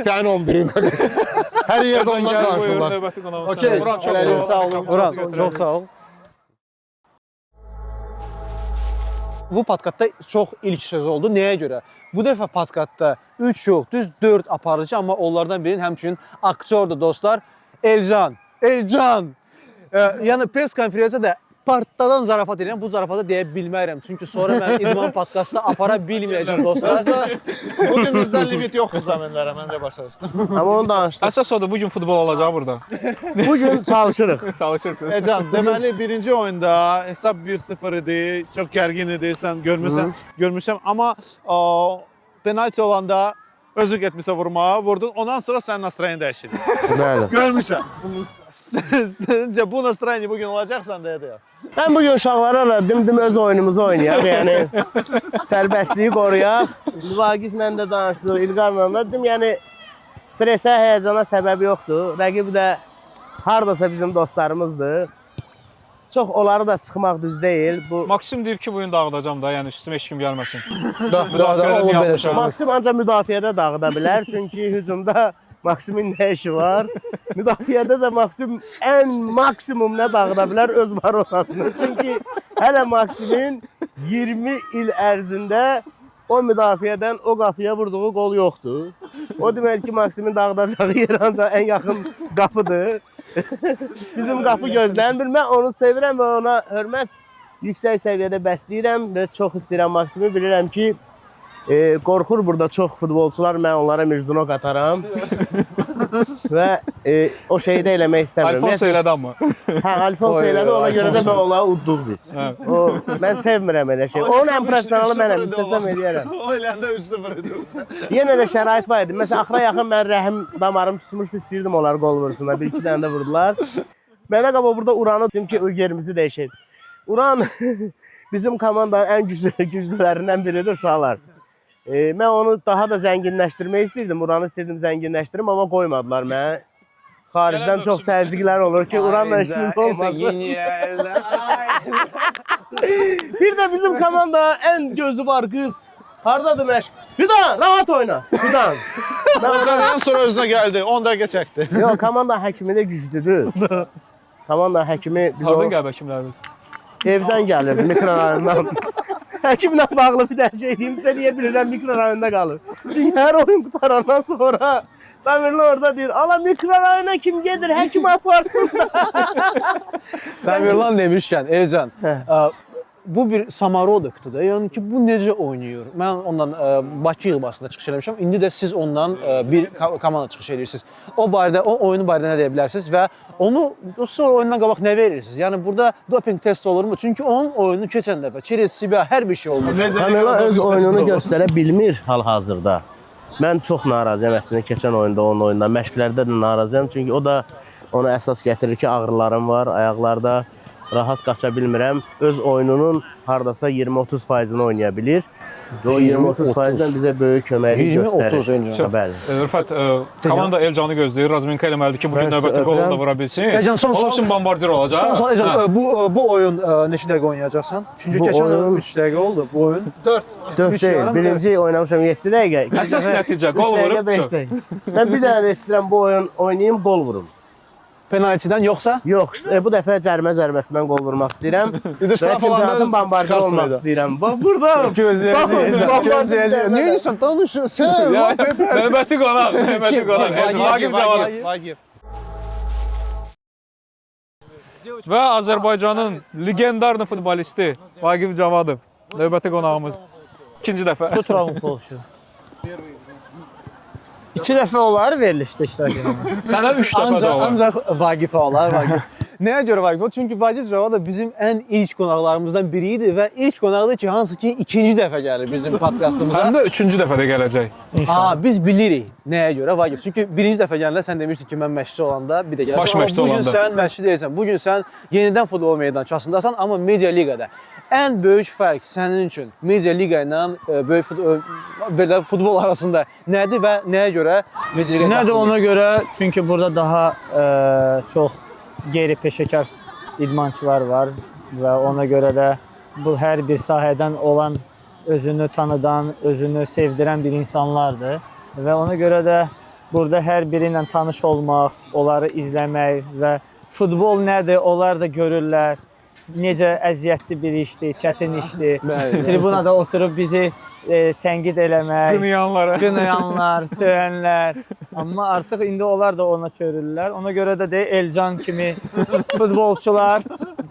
K: Sənin 11-in. Hər yerdə ondan danışırlar. Okey, sağ olun.
C: Uran, çox sağ ol. Bu podkastda çox ilk söz oldu. Nəyə görə? Bu dəfə podkastda 3 yox, düz 4 aparıcı, amma onlardan birinin həmçinin aktyordur dostlar. Elcan. Yəni press konferansiyada partladan zarafat edirəm. Bu zarafatı deyə bilmərəm. Çünki sonra mən İdman podkastda apara bilməyəcəm dostlar.
I: Bugün bizdən limit yoxdur zəminlərə, mən də başa düşdüm.
G: Amma onu danışdım.
A: Əsas odur, bugün futbol olacaq burada.
G: Bugün çalışırıq.
A: Çalışırsınız.
I: Ecan, deməli birinci oyunda hesab 1-0 idi, çox gərgin idi, sən görmüşəm. Amma penalti olanda özü getmişsə vurmağa, vurdun. Ondan sonra sənin nastroyen dəyişir.
G: Bəli.
I: Görmüşəm. Səncə bu nastroyen bugün olacaqsan deyə deyək.
G: Mən bugün uşaqlara dim öz oyunumuzu oynayaq, yəni sərbəstliyi qoruyaq. Vaqiflə də danışdıq, İlqarla da dedim, yəni stresə, həyəcana səbəb yoxdur. Rəqib də hardasa bizim dostlarımızdır. Çox onları da sıxmaq düz deyil. Bu
A: Maksim deyib ki, bugün dağıdacam da, yəni üstümə heç kim gəlməsin.
G: Maksim ancaq müdafiədə dağıda bilər, çünki hücumda Maksimin nə işi var? Müdafiədə də Maksim ən maksimum nə dağıda bilər öz varotasını. Çünki hələ Maksimin 20 il ərzində o müdafiədən o qapıya vurduğu qol yoxdur. O demək ki, Maksimin dağıdacağı yer ancaq ən yaxın qapıdır. Bizim qapı gözlənmir. Mən onu sevirəm və ona hörmət yüksək səviyyədə bəsləyirəm və çox istəyirəm Maksimi. Bilirəm ki, qorxur burada çox futbolçular, mən onlara mecduna qataram. Və o şeyi də eləmək istəmirəm.
A: Alfonso elədi amma.
G: Hə, Alfonso elədi, ona görə də onları udduq biz. Mən sevmirəm elə şey. Onun ən professionalı mənəm, istəsəm eləyərəm.
I: O eləndə 3-0 idi.
G: Yenə də şərait var idi. Məsələn, axıra yaxın mən rəhim damarım tutmuşdu, istəyirdim onlar qol vursunlar. 1-2 dənə də vurdular. Mənə qaba burada Uranı dedim ki, yerimizi dəyişək. Uran bizim komandanın ən güclülərindən biridir uşaqlar. Mən onu daha da zənginləşdirmək istəyirdim. Uranı istəyirdim zənginləşdirim, amma qoymadılar mənə. Xaricdən çox təzyiqlər olur ki, Uranla işimiz olmasın. Bir də bizim komandanın ən gözü var qız. Hardadır məşq? Fidan, rahat oyna. Fidan.
I: Ondan sonra özünə gəldi, 10 dəqiqə çəkdi.
G: Yox, komanda həkimi də güclüdür. Komanda həkimi biz
A: Hardan gəlib həkimlərimiz?
G: Evdən gəlirdi, mikrorayondan. Həkimlə bağlı bir dənə şey deyimsə, deyə bilirəm mikrorayonda qalır. Çünki hər oyun qutarandan sonra Dəmirli orada deyir, ala mikrorayona kim gedir, həkim aparsın.
C: Dəmirlan demişkən, Elcan, bu bir Samarodikdir da. Yəni ki, bu necə oynayır? Mən ondan Bakı yığmasında çıxış eləmişəm. İndi də siz ondan bir komanda çıxış edirsiniz. O barədə, o oyunu barədə nə deyə bilərsiniz və onu sonra oyundan qabaq nə verirsiniz? Yəni burada doping test olurmu? Çünki onun oyunu keçən dəfə Çiris, Sibya hər bir şey olmuş.
G: Kamila öz oyununu göstərə bilmir hal-hazırda. Mən çox narazıyam əslində keçən oyunda onun oyundan. Məşqlərdə də narazıyam. Çünki o da ona əsas gətirir ki, ağrılarım var ayaqlarda. Rahat qaça bilmirəm. Öz oyununun hardasa 20-30%'ını oynaya bilir. O 20-30%'dən bizə böyük köməklik göstərir.
C: 20-30
G: Bəli.
A: Rüfət, komanda Elcanı gözləyir. Razminka eləməlidir ki, bugün növbəti golunu da vura bilsin.
C: Elcan,
A: Onun üçün bombardir olacaq.
C: Son sual, Elcan, bu oyun neçə dəqiqə oynayacaqsan? Çünki keçən 3 dəqiqə oldu bu oyun.
G: 4 deyil. Birinci oynamışam 7 dəqiqə.
A: Əsas nəticə, qol vurub.
G: 5 dəqiqə. Mən bir dənə də istəyirəm bu oyun oynayım, qol vurum.
C: penaltidən yoxsa?
G: Yox, bu dəfə cərimə zərbəsindən qol vurmaq istəyirəm.
C: Bir də
G: Və
C: şraf
G: çempionatın
C: olanda
G: bombardıra olmaq
C: çıxarsın
G: istəyirəm. Bax burada.
C: Gözləyəcək. Niyə deyirsən? Danış. Sən.
A: Növbəti qonaq, növbəti qonaq. Vaqif Cavadov.
C: Vaqif.
A: Və Azərbaycanın legendarlı futbolisti Vaqif Cavadov. Növbəti qonağımız. İkinci dəfə.
L: Bu travma oluşu. 2 dəfə olar verilişdə iştirak edən.
A: Sənə 3 dəfə də olar.
C: Ancaq Vaqif olar, Vaqif. Nəyə görə Vaqif? Çünki Vaqif Cavadov bizim ən ilk qonaqlarımızdan biri idi və ilk qonaqdır ki, hansı ki ikinci dəfə gəlir bizim podkastımıza.
A: Həm də üçüncü dəfə də gələcək.
C: Biz bilirik nəyə görə Vaqif. Çünki birinci dəfə gələndə sən demişdin ki, mən məşqçi olanda bir də gəlirsən.
A: Baş məşqçi olanda.
C: Bugün sən məşqçi deyilsən. Bugün sən yenidən futbol meydançasındasan, amma media liqada. Ən böyük fərq sənin üçün media liqa ilə böyük belə futbol arasında nədir və nəyə görə media liqa?
L: Nədir ona görə? Çünki burada daha çox qeyri-peşəkar idmançılar var və ona görə də bu hər bir sahədən olan özünü tanıdan, özünü sevdirən bir insanlardır və ona görə də burada hər biri ilə tanış olmaq, onları izləmək və futbol nədir, onlar da görürlər. Necə əziyyətli bir işdir, çətin işdir. Tribunada oturub bizi tənqid eləmək, qınayanlar, söyənlər. Amma artıq indi onlar da ona çörürlər. Ona görə də Elcan kimi futbolçular.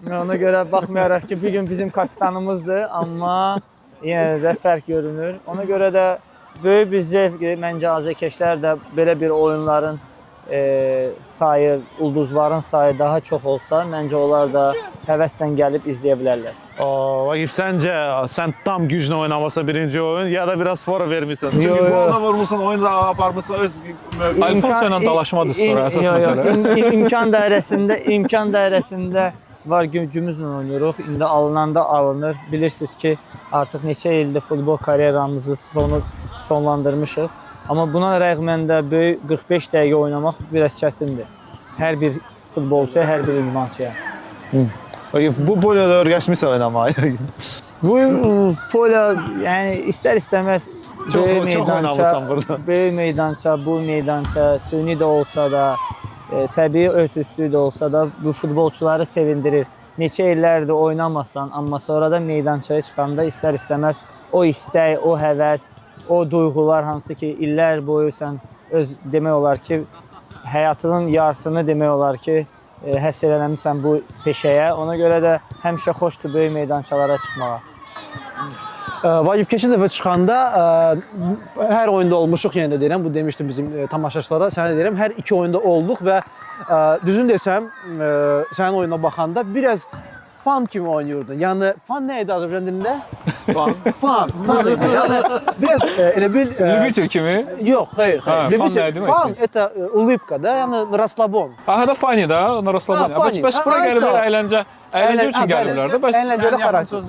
L: Ona görə baxmayaraq ki, bir gün bizim kapitanımızdır, amma yenə də fərq görünür. Ona görə də böyük bir zevqdir. Məncə azərkeşlər də belə bir oyunların sayı, ulduzların sayı daha çox olsa, məncə onlar da həvəslə gəlib izləyə bilərlər.
H: Vaqif, səncə sən tam güclə oynamasa birinci oyun, ya da biraz fora vermirsən?
L: Yo,
H: Çünki
L: yo.
H: golda vurmuşsan, oyunu da aparmışsan öz
A: Alfonso ilə dalaşmadır sonra əsas məsələ.
L: İmkan dairəsində var, gücümüzlə oynuruq. İndi alınanda alınır. Bilirsiniz ki, artıq neçə ildir futbol karyeramızı sonlandırmışıq. Amma buna rəğmən də böyük 45 dəqiqə oynamaq biraz çətindir. Hər bir futbolçuya, hər bir idmançıya.
H: Vaqif, bu polyada öyrəşmirsən oynamağı.
L: Bu polya, yəni istər-istəməz böyük meydança, bu meydança, süni də olsa da, təbii örtüsü də olsa da bu futbolçuları sevindirir. Neçə illərdir oynamasan, amma sonra da meydançaya çıxanda istər-istəməz o istək, o həvəs, o duyğular hansı ki, illər boyu sən öz demək olar ki, həyatının yarısını demək olar ki, həsr eləmişsən bu peşəyə. Ona görə də həmişə xoşdur böyük meydançalara çıxmağa.
C: Vaqif, keçən dəfə çıxanda hər oyunda olmuşuq, yenə də deyirəm, bu demişdim bizim tamaşaçılara, sənə deyirəm, hər iki oyunda olduq və düzün desəm, sənin oyuna baxanda biraz fan kimi oynuyordun. Yəni, fan nə idi Azərbaycan dilində? Fan idi. Yəni, biraz elə bil...
A: Lübiter kimi?
C: Yox, xeyr.
A: Fan,
C: это улыбка, da, yəni расслабон.
A: Aha da fani da, ona расслабон. Bəs bura gəliblər əyləncə üçün gəliblər də.
C: Əyləncəli xarakter.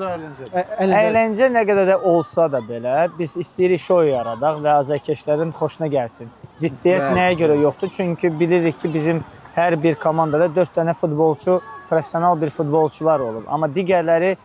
L: Əyləncə nə qədər də olsa da belə, biz istəyirik şou yaradaq və azərkeşlərin xoşuna gəlsin. Ciddiyyət nəyə görə yoxdur? Çünki bilirik ki, bizim hər bir komandada 4 dənə futbolçu, professional bir futbolçular olub. Amma digərləri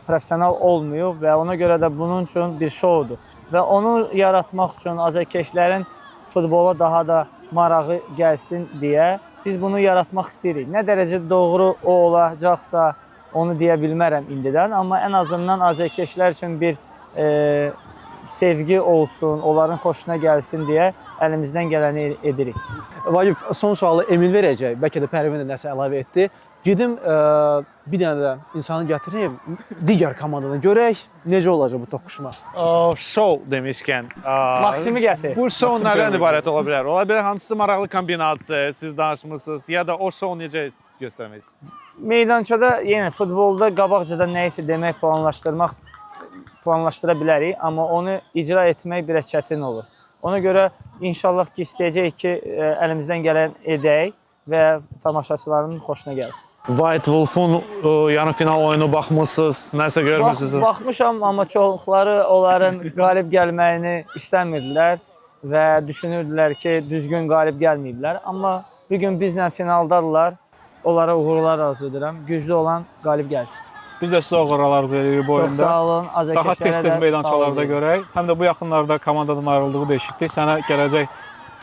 L: professional olmuyor və ona görə də bunun üçün bir şoudur. Və onu yaratmaq üçün azərkeşlərin futbola daha da marağı gəlsin deyə biz bunu yaratmaq istəyirik. Nə dərəcədə doğru o olacaqsa onu deyə bilmərəm indidən, amma ən azından azərkeşlər üçün bir sevgi olsun, onların xoşuna gəlsin deyə əlimizdən gələni edirik.
C: Vaqif, son sualı Emin verəcək, bəlkə də Pərvin də nəsə əlavə etdi. Gedim bir dənə də insanı gətireyim, digər komandadan görək necə olacaq bu toqquşma.
H: Show demişkən.
L: Maksimi gətir.
H: Bu show nədən ibarət ola bilər? Ola bilər hansısa maraqlı kombinasiya, siz danışmısınız, ya da o show necə göstərməyiz?
L: Meydançada, yenə futbolda qabaqcadan nəyisə demək, planlaşdıra bilərik, amma onu icra etmək biraz çətin olur. Ona görə inşallah ki, istəyəcəyik ki, əlimizdən gələn edək və tamaşaçıların xoşuna gəlsin.
H: White Wolf-un yarı final oyunu baxmısınız, nəsə görmüsünüz?
L: Baxmışam, amma çoxları onların qalib gəlməyini istəmirdilər və düşünürdülər ki, düzgün qalib gəlməyiblər. Amma bugün bizlə finaldadırlar, onlara uğurlar arzu edirəm. Güclü olan qalib gəlsin.
A: Biz də sizə uğurlar arzu edirik bu oyunda.
L: Çox sağ olun.
A: Daha tez-tez meydançalarda görək. Həm də bu yaxınlarda komandadan ayrıldığı da eşitdik. Sənə gələcək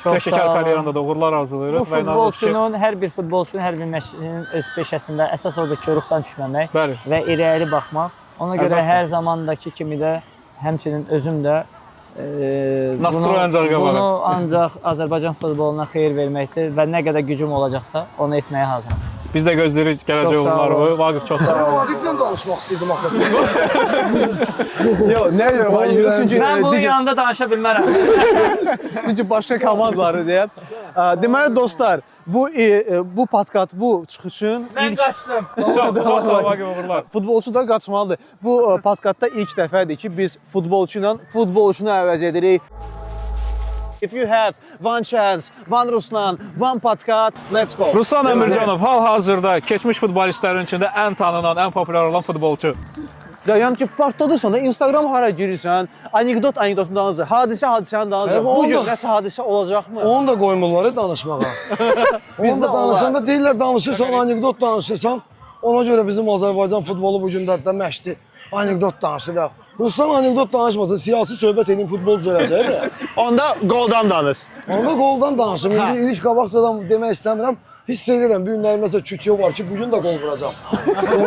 A: Peşəkar karyeranda da uğurlar arzulayırıq.
L: Bu futbolçunun, hər bir futbolçunun, hər bir məşqçinin öz peşəsində əsas odur ki, ruhdan düşməmək və irəli baxmaq. Ona görə hər zamandakı kimi də həmçinin özüm də bunu ancaq Azərbaycan futboluna xeyir verməkdir və nə qədər gücüm olacaqsa onu etməyə hazıram.
A: Biz də gözləyirik gələcək uğurları. Vaqif çox sağ ol.
K: Vaqiflə danışmaq istəyirdim axı.
C: Yox, nə bilirəm,
L: Mən bunun yanında danışa bilmərəm.
C: çünki başqa komandaları deyəm. Deməli dostlar, bu podkast, bu çıxışın
L: Mən qaçdım.
A: Çox sağ ol Vaqif, uğurlar.
C: futbolçu da qaçmalıdır. Bu podkastda ilk dəfədir ki, biz futbolçunu əvəz edirik. If you have one chance, one Ruslan, one podcast, let's go.
A: Ruslan Əmircanov hal-hazırda keçmiş futbolistlərin içində ən tanınan, ən populyar olan futbolçu.
C: Yəni ki, partladırsan da Instagram hara girirsən, anekdotun danışır, hadisəni danışır. Bu gün nəsə hadisə olacaqmı?
K: Onu da qoymurlar danışmağa. Biz də danışanda deyirlər danışırsan, anekdot danışırsan. Ona görə bizim Azərbaycan futbolu bu gün də məşqçi anekdot danışır. Ruslan anekdot danışmasa, siyasi söhbət edin, futbol düzələcək.
C: Onda goldan danış.
K: Onda goldan danışım. İndi ilk qabaqcadan demək istəmirəm. Hiss edirəm, bu günlər məsələn kütüyə var ki, bugün də gol vuracam.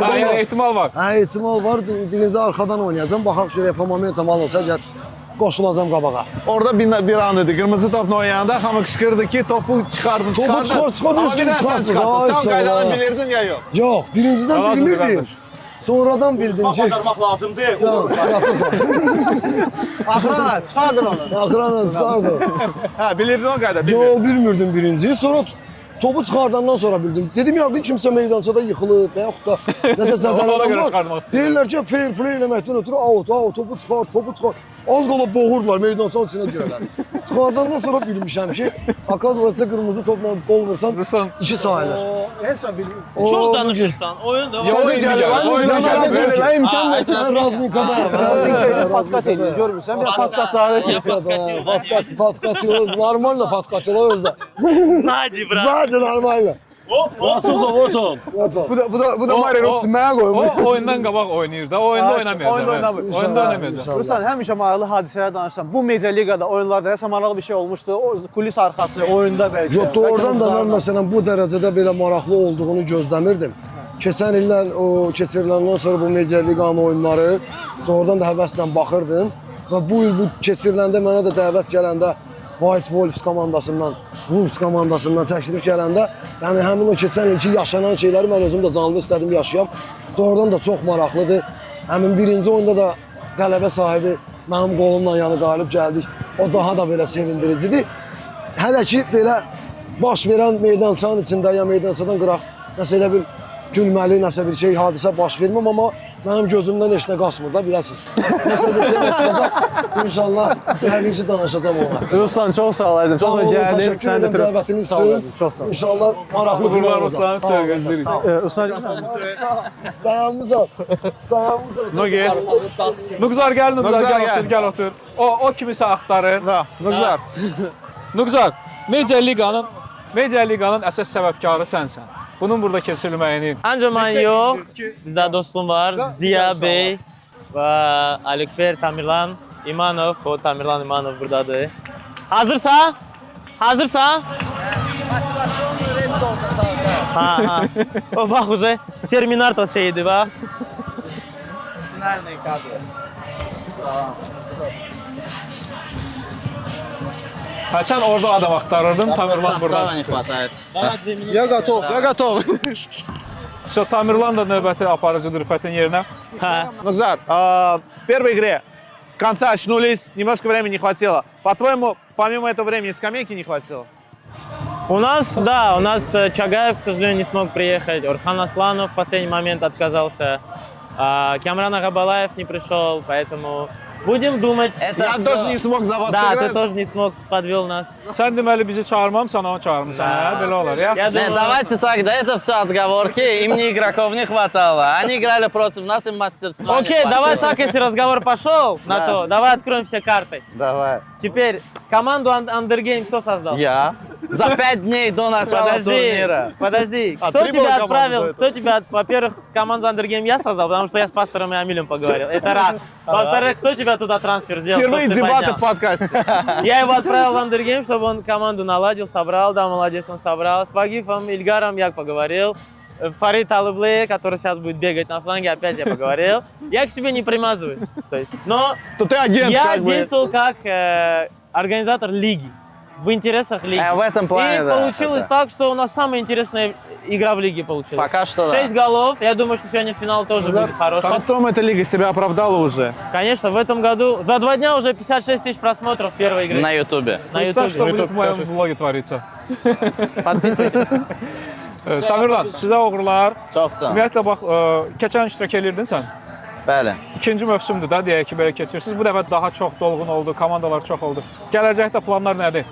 A: Yəni ehtimal var.
K: Hə, ehtimal var. Birinci arxadan oynayacam. Baxaq görək, momentum alınsa, gəl qoşulacam qabağa.
I: Orada bir an idi. Qırmızı topla oynayanda hamı qışqırdı ki, topu çıxardın.
K: Topu çıxardın, üç kimi çıxardın.
I: Sən qaydanı bilirdin ya yox?
K: Yox, birincidən bilmirdim. Sonradan bildim ki...
F: Bacarmaq lazımdır.
C: Axrana, çıxardın onu.
K: Axrana çıxardın.
I: Hə, bilirdin o qayda.
K: Yox, bilmirdim birinciyi. Sonra topu çıxardandan sonra bildim. Dedim yaqın kimsə meydançada yıxılıb və yaxud da nəsə zədələnən var. Deyirlər ki, fair play eləməkdən ötürü out, topu çıxar. Az qala boğurdular meydançanın içinə girələr. Çıxardandan sonra bilmişəm ki, akazvacı qırmızı topla gol vursan 2 sayılır.
L: Çox danışırsan, oyun da var.
A: Oyun gəlir.
K: İmkan verirlər Razmikada.
C: Paskat ediyor, görmürsən? Bir paskatları.
K: Patkatçılıq, normal patkatçılıq özdə.
L: Sadi bırak.
K: Zaten normal.
L: Otur.
C: Bu da Mario Rossi mənə qoymuş.
A: O oyundan qabaq oynayır da, oyunda oynamayacaq. Oyunda oynamayacaq.
C: Ruslan, həmişə maraqlı hadisələr danışsan. Bu Media Liqada oyunlarda nəsə maraqlı bir şey olmuşdu. O kulis arxası, oyunda bəlkə.
K: Yox, doğrudan da mən məsələn bu dərəcədə belə maraqlı olduğunu gözləmirdim. Keçən illər o keçiriləndən sonra bu Media Liqanın oyunları doğrudan da həvəslə baxırdım və bu il bu keçiriləndə mənə də dəvət gələndə White Wolves komandasından, Wolves komandasından təklif gələndə, yəni həmin o keçən ilki yaşanan şeyləri mən özüm də canlı istədim yaşayam. Doğrudan da çox maraqlıdır. Həmin birinci oyunda da qələbə sahibi mənim qolumla yəni qalib gəldik. O daha da belə sevindiricidir. Hələ ki belə baş verən meydançanın içində ya meydançadan qıraq nəsə elə bir gülməli, nəsə bir şey, hadisə baş verməm, amma mənim gözümdən heç nə qaçmır da, biləsiniz. Nəsə bir tema çıxacaq, inşallah yəqin ki danışacam ona.
C: Ruslan, çox sağ olasın. Çox gəldin.
K: Təşəkkür edirəm dəvətiniz üçün.
C: Çox sağ ol.
K: İnşallah maraqlı bir
A: Uğurlar Ruslan, sevgilik.
C: Ruslan,
K: dayanmışam.
A: Nuqzar gəl, gəl otur. O kimisə axtarır.
I: Nuqzar.
A: Nuqzar, Media Liqanın əsas səbəbkarı sənsən. Bunun burada keçirilməyinin.
L: Ancaq mən yox, bizdə dostum var, Ziya Bey və Alikber Tamirlan İmanov, o Tamirlan İmanov buradadır. Hazırsa?
G: Motivasyonlu rest olsun
L: Ha. O bax uca Terminator şeydi bax.
G: Finalный кадр.
A: Ha, sən orada adam axtarırdın, Tamirlan buradan çıxdı.
C: ya готов.
A: So, Tamirlan da növbəti aparıcıdır Rüfətin yerinə.
I: Nuqzar, в первой игре в конце очнулись, немножко времени не хватило. По-твоему, помимо этого времени скамейки не хватило?
L: У нас Чагаев, к сожалению, не смог приехать. Орхан Асланов в последний момент отказался. Камран Агабалаев не пришел, поэтому будем думать.
I: Я тоже не смог за вас
L: Да,
I: сыграть.
L: ты тоже не смог, подвел нас.
A: Sən deməli bizi çağırmamsan, onu çağırmısan, hə? Belə olar, ya?
L: Я думаю,
G: Давайте так, да это все отговорки, им не игроков не хватало. Они играли против нас, им мастерства не
L: окей,
G: хватало.
L: давай так, если разговор пошел на то, давай откроем все карты.
G: Давай.
L: Теперь команду Undergame кто создал?
G: Я. дней до начала турнира.
L: Подожди. Кто тебя отправил? Кто тебя, во-первых, команду Undergame я создал, потому что я с пастором и Амилем поговорил. Это раз. Во-вторых, кто тебя туда трансфер сделал?
G: Впервые
L: чтобы ты
G: дебаты
L: поднял?
G: в подкасте.
L: Я его отправил в Undergame, чтобы он команду наладил, собрал. Да, молодец, он собрал. С Вагифом, Ильгаром я поговорил. Фарид Алыбле, который сейчас будет бегать на фланге, опять я поговорил. Я к себе не примазываюсь. То есть, но
G: То ты агент
L: я
G: как бы.
L: действовал как организатор лиги. В интересах лиги.
G: В этом плане,
L: И
G: да,
L: получилось так, что у нас самая интересная игра в лиге получилась.
G: Пока что да.
L: 6 голов. Я думаю, что сегодня финал тоже будет хороший.
G: Потом эта лига себя оправдала уже.
L: Конечно, в этом году за 2 дня уже 56 тысяч просмотров первой игры.
G: На ютубе.
L: На
A: Представь, что
L: YouTube.
A: будет в моем влоге твориться.
L: Подписывайтесь.
A: Tamirlan, sizə uğurlar.
G: Çox sağ ol.
A: Ümumiyyətlə bax, keçən iştirak edirdin sən.
G: Bəli.
A: İkinci mövsümdür da, deyək ki, belə keçirsiniz. Bu dəfə daha çox dolğun oldu, komandalar çox oldu. Gələcəkdə planlar nədir?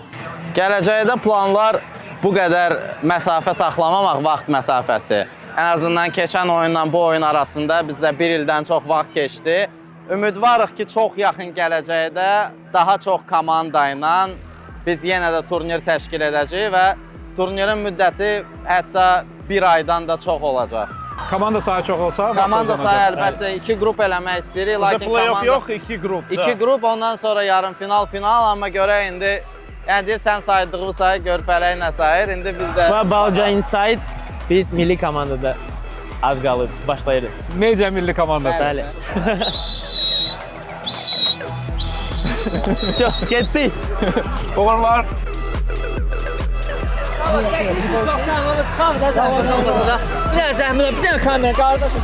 G: Gələcəkdə planlar bu qədər məsafə saxlamamaq, vaxt məsafəsi. Ən azından keçən oyunla bu oyun arasında bizdə 1 ildən çox vaxt keçdi. Ümidvarıq ki, çox yaxın gələcəkdə daha çox komanda ilə biz yenə də turnir təşkil edəcəyik və turnirin müddəti hətta 1 aydan da çox olacaq.
A: Komanda sayı çox olsa,
G: Komanda sayı əlbəttə 2 qrup eləmək istəyirik, lakin komanda
I: yox, 2 qrup.
G: 2 qrup, ondan sonra yarım final, amma görə indi yəni deyir sən saydığı sayı görpələk nə sayır. İndi bizdə
L: Və Balca Inside biz milli komandada az qalıb başlayırıq.
A: Media milli komandası.
L: Bəli. Все, getdik.
A: Uğurlar.
L: Bir dənə zəhmət, bir dənə kamera, qardaşım.